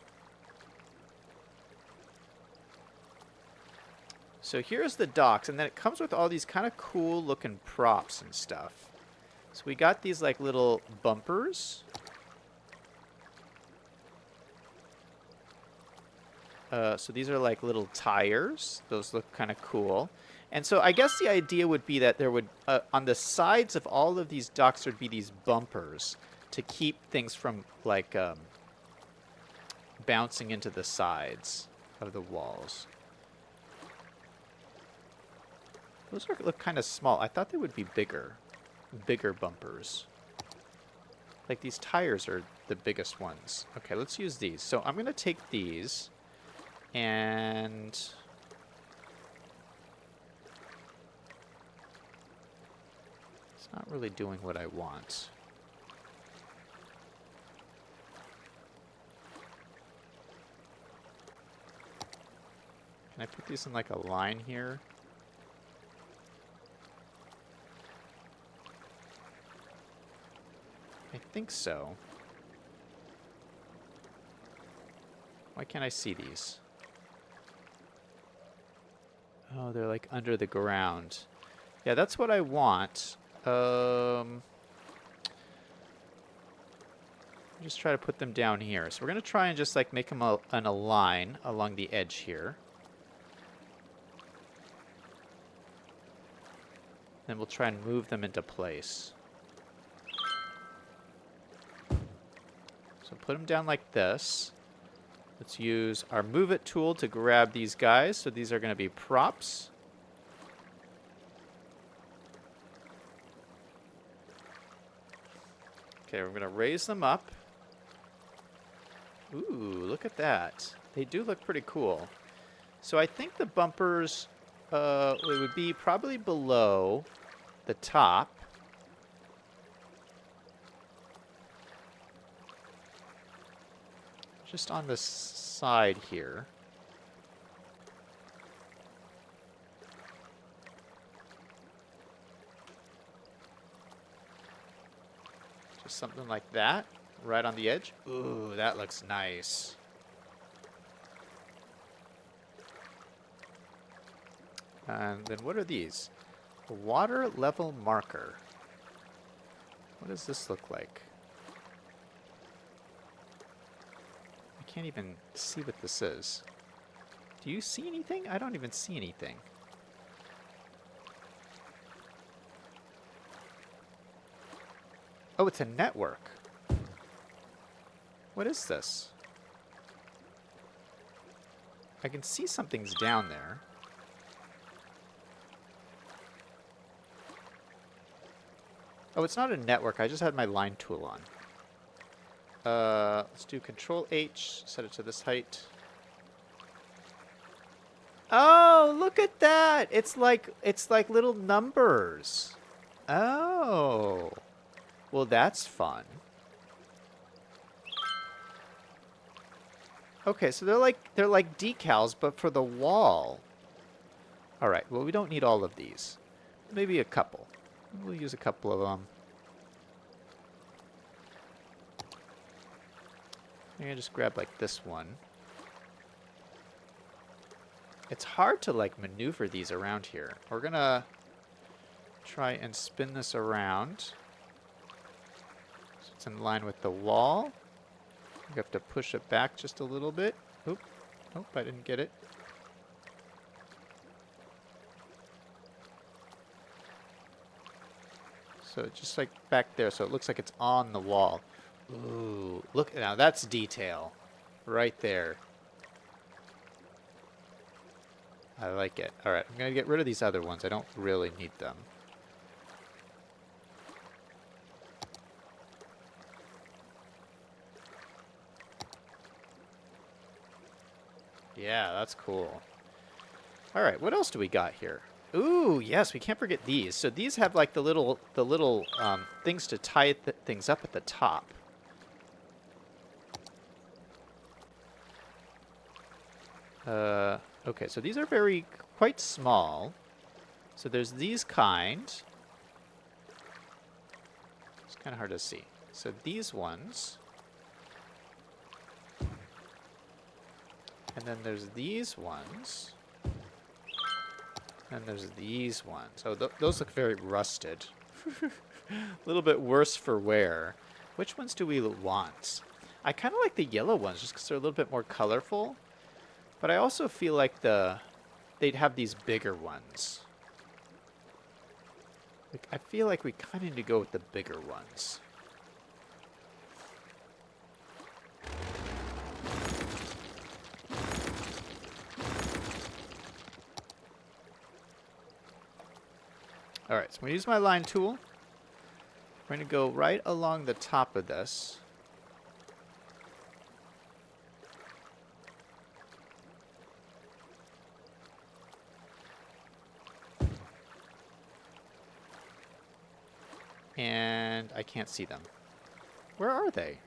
So here's the docks, and then it comes with all these kind of cool looking props and stuff. So we got these like little bumpers. So these are like little tires. Those look kind of cool. And so I guess the idea would be that there would, on the sides of all of these docks, there'd be these bumpers to keep things from, like, bouncing into the sides of the walls. Those look kind of small. I thought they would be bigger bumpers. Like, these tires are the biggest ones. Okay, let's use these. So I'm going to take these and... not really doing what I want. Can I put these in like a line here? I think so. Why can't I see these? Oh, they're like under the ground. Yeah, that's what I want. Just try to put them down here. So we're going to try and just like make them in a line along the edge here. Then we'll try and move them into place. So put them down like this. Let's use our Move It tool to grab these guys. So these are going to be props. Okay, we're going to raise them up. Ooh, look at that. They do look pretty cool. So I think the bumpers It would be probably below the top. Just on the side here. Just something like that, right on the edge. Ooh, that looks nice. And then what are these? A water level marker. What does this look like? I can't even see what this is. Do you see anything? I don't even see anything. Oh, it's a network. What is this? I can see something's down there. Oh, it's not a network. I just had my line tool on. Let's do Control H, set it to this height. Oh, look at that! It's like little numbers. Oh. Well, that's fun. Okay, so they're like decals, but for the wall. All right. Well, we don't need all of these. Maybe a couple. We'll use a couple of them. I'm gonna just grab like this one. It's hard to like maneuver these around here. We're gonna try and spin this around. So it's in line with the wall. You have to push it back just a little bit. Oop. Nope, I didn't get it. So just like back there, so it looks like it's on the wall. Ooh, look, now that's detail right there. I like it. All right, I'm going to get rid of these other ones. I don't really need them. Yeah, that's cool. All right, what else do we got here? Ooh, yes, we can't forget these. So these have like the little things to tie things up at the top. Okay, so these are quite small. So there's these kind. It's kind of hard to see. So these ones. And then there's these ones. And there's these ones. Oh, those look very rusted. A little bit worse for wear. Which ones do we want? I kind of like the yellow ones just because they're a little bit more colorful. But I also feel like they'd have these bigger ones. Like, I feel like we kind of need to go with the bigger ones. All right, so I'm going to use my line tool. We're going to go right along the top of this. And I can't see them. Where are they?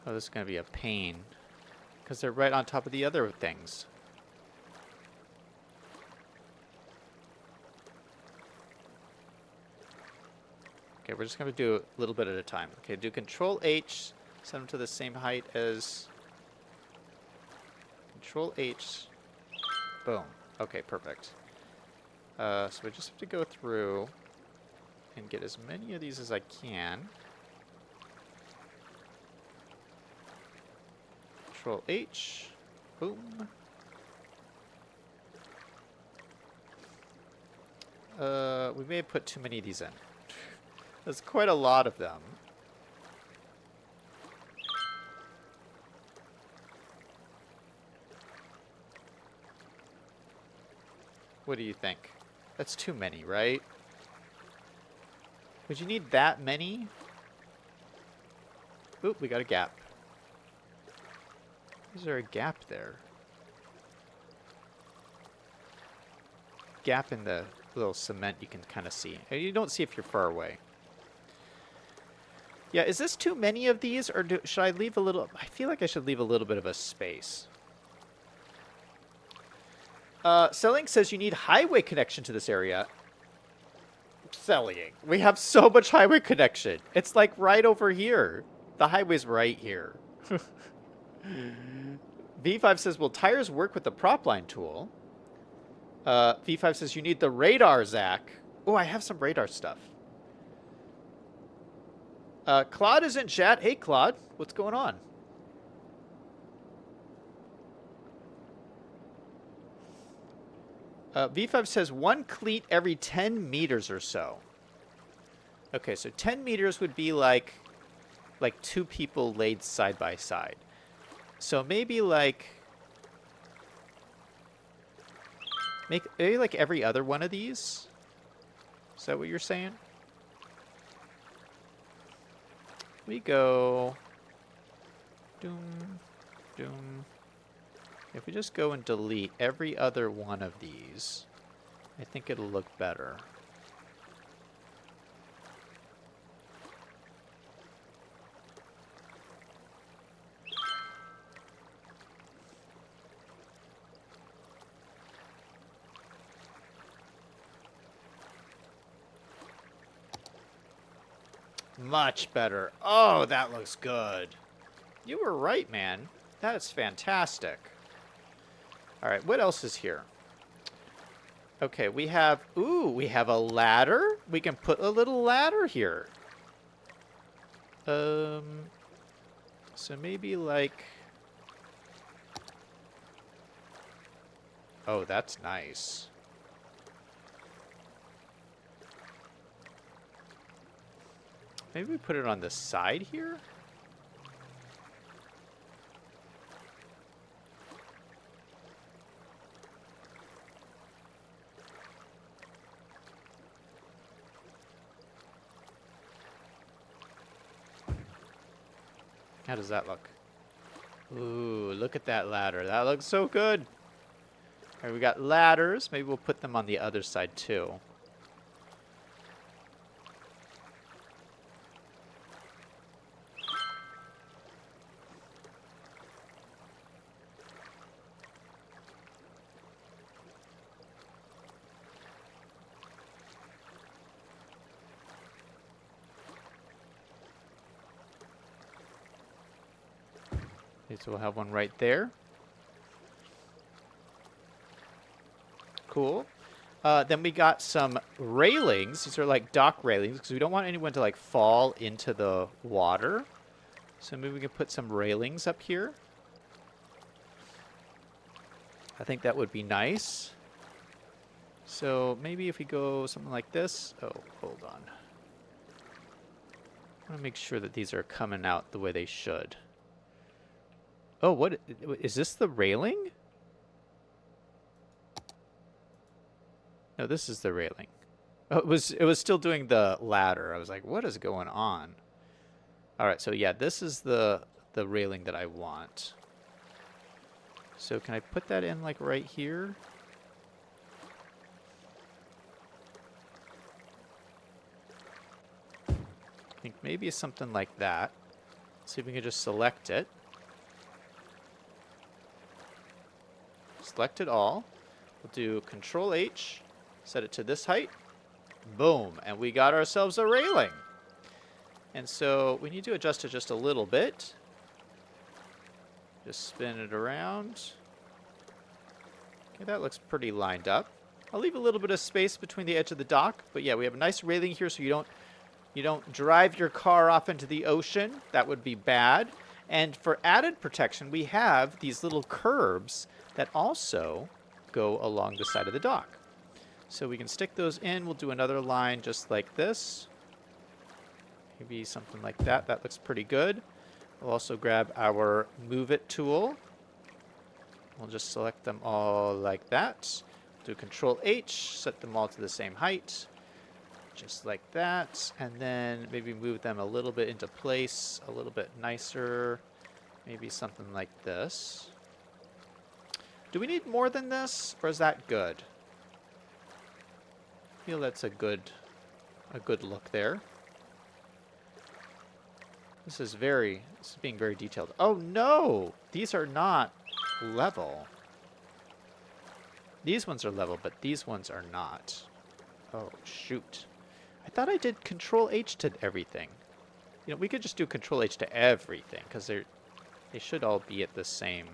Oh, this is going to be a pain. Because they're right on top of the other things. Okay, we're just going to do a little bit at a time. Okay, do Control H, set them to the same height as Control H. Boom. Okay, perfect. So we just have to go through and get as many of these as I can. Control H. Boom. We may have put too many of these in. There's quite a lot of them. What do you think? That's too many, right? Would you need that many? Oop, we got a gap. Is there a gap there? gap in the little cement you can kind of see. You don't see if you're far away. Yeah, is this too many of these, or should I leave a little? I feel like I should leave a little bit of a space. Selling says you need highway connection to this area. Selling. We have so much highway connection. It's like right over here. The highway's right here. V5 says, will tires work with the prop line tool? V5 says, you need the radar, Zach. Oh, I have some radar stuff. Claude is in chat. Hey, Claude. What's going on? V5 says 1 cleat every 10 meters or so. Okay, so 10 meters would be like 2 people laid side by side. So maybe maybe like every other one of these? Is that what you're saying? We go doom, doom. If we just go and delete every other one of these, I think it'll look better. Much better. Oh, that looks good. You were right, man. That is fantastic. All right, what else is here? Okay, we have a ladder. We can put a little ladder here. So maybe like... Oh, that's nice. Maybe we put it on the side here? How does that look? Ooh, look at that ladder. That looks so good. All right, we got ladders. Maybe we'll put them on the other side too. Okay, so we'll have one right there. Cool. Then we got some railings. These are like dock railings because we don't want anyone to like fall into the water. So maybe we can put some railings up here. I think that would be nice. So maybe if we go something like this. Oh, hold on. I want to make sure that these are coming out the way they should. Oh, what is this, the railing? No, this is the railing. Oh, it was still doing the ladder. I was like, what is going on? All right, so yeah, this is the railing that I want. So can I put that in like right here? I think maybe something like that. See if we can just select it. Select it all. We'll do Control H, set it to this height. Boom, and we got ourselves a railing. And so we need to adjust it just a little bit. Just spin it around. Okay, that looks pretty lined up. I'll leave a little bit of space between the edge of the dock, but yeah, we have a nice railing here so you don't drive your car off into the ocean. That would be bad. And for added protection, we have these little curbs that also go along the side of the dock. So we can stick those in. We'll do another line just like this. Maybe something like that. That looks pretty good. We'll also grab our Move It tool. We'll just select them all like that. Do Control H, set them all to the same height. Just like that. And then maybe move them a little bit into place, a little bit nicer. Maybe something like this. Do we need more than this, or is that good? feel that's a good look there. This is being very detailed. Oh no! These are not level. These ones are level, but these ones are not. Oh, shoot. I thought I did Control H to everything. You know, we could just do Control H to everything, because they should all be at the same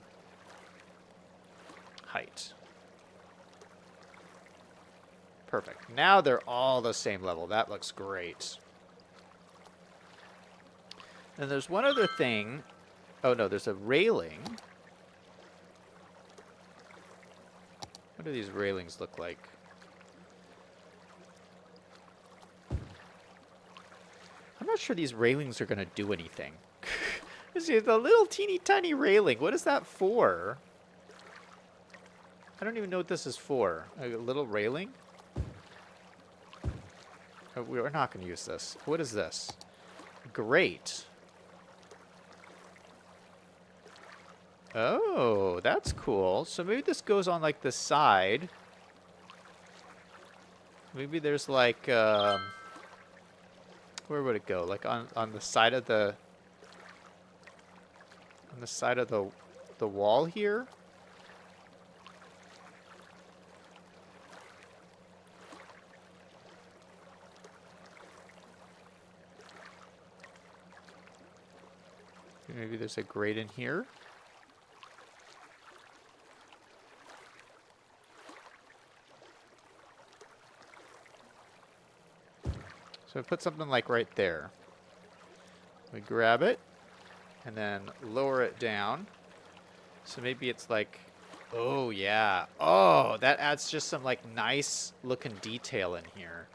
height. Perfect. Now they're all the same level. That looks great. And there's one other thing. Oh no, there's a railing. What do these railings look like? I'm not sure these railings are going to do anything. This is a little teeny tiny railing. What is that for? I don't even know what this is for. A little railing? Oh, we're not going to use this. What is this? Great. Oh, that's cool. So maybe this goes on like the side. Maybe there's like, where would it go? Like on the side of the, the wall here? Maybe there's a grate in here. So I put something like right there. We grab it and then lower it down. So maybe it's like, oh yeah. Oh, that adds just some like nice looking detail in here.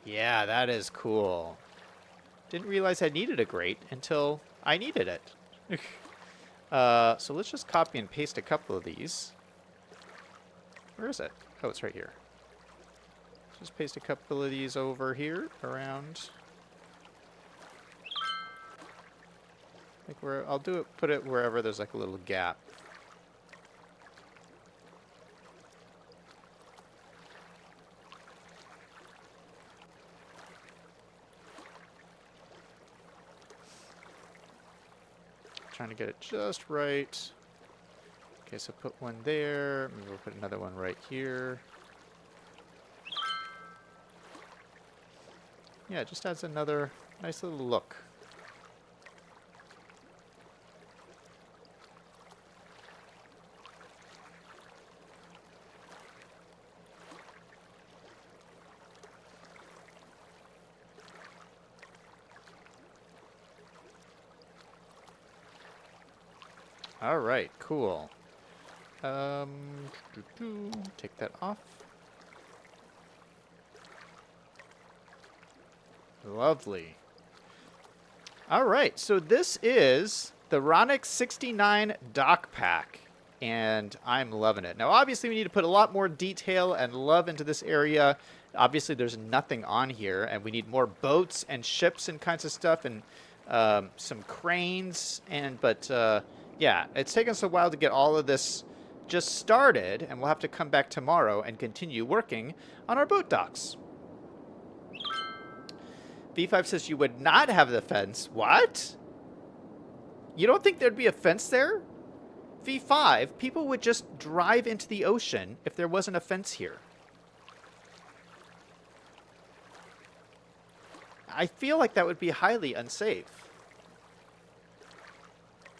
Yeah, that is cool. Didn't realize I needed a grate until I needed it. So let's just copy and paste a couple of these. Where is it? Oh, it's right here. Just paste a couple of these over here around. Like where I'll do it, put it wherever there's like a little gap. Trying to get it just right. Okay, so put one there. Maybe we'll put another one right here. Yeah, it just adds another nice little look. All right, cool. Take that off. Lovely. All right, so this is the Ronix 69 dock pack, and I'm loving it. Now, obviously, we need to put a lot more detail and love into this area. Obviously, there's nothing on here, and we need more boats and ships and kinds of stuff, and some cranes. But yeah, it's taken us a while to get all of this just started, and we'll have to come back tomorrow and continue working on our boat docks. V5 says you would not have the fence. What? You don't think there'd be a fence there? V5, people would just drive into the ocean if there wasn't a fence here. I feel like that would be highly unsafe.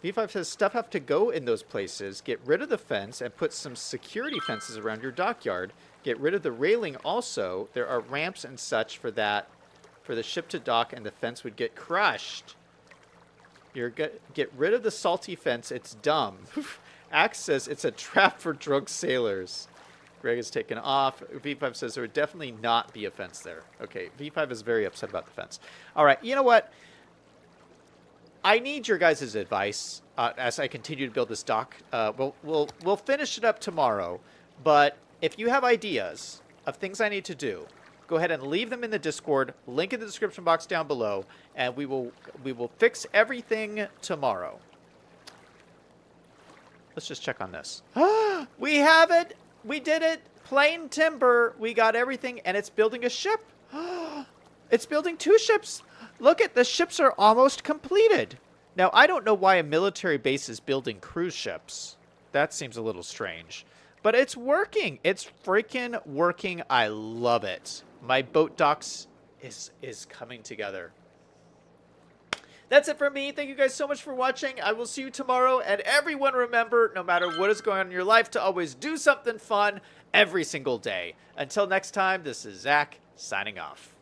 V5 says stuff have to go in those places. Get rid of the fence and put some security fences around your dockyard. Get rid of the railing also. There are ramps and such for that. For the ship to dock, and the fence would get crushed. Get rid of the salty fence. It's dumb. Axe says it's a trap for drunk sailors. Greg is taken off. V5 says there would definitely not be a fence there. Okay, V5 is very upset about the fence. All right, you know what? I need your guys' advice as I continue to build this dock. We'll finish it up tomorrow, but if you have ideas of things I need to do, go ahead and leave them in the Discord. Link in the description box down below, and we will fix everything tomorrow. Let's just check on this. We have it. We did it. plain timber. We got everything, and it's building a ship. It's building 2 ships. Look at the ships are almost completed. Now, I don't know why a military base is building cruise ships. That seems a little strange. But it's working. It's freaking working. I love it. My boat docks is coming together. That's it for me. Thank you guys so much for watching. I will see you tomorrow. And everyone remember, no matter what is going on in your life, to always do something fun every single day. Until next time, this is Zach signing off.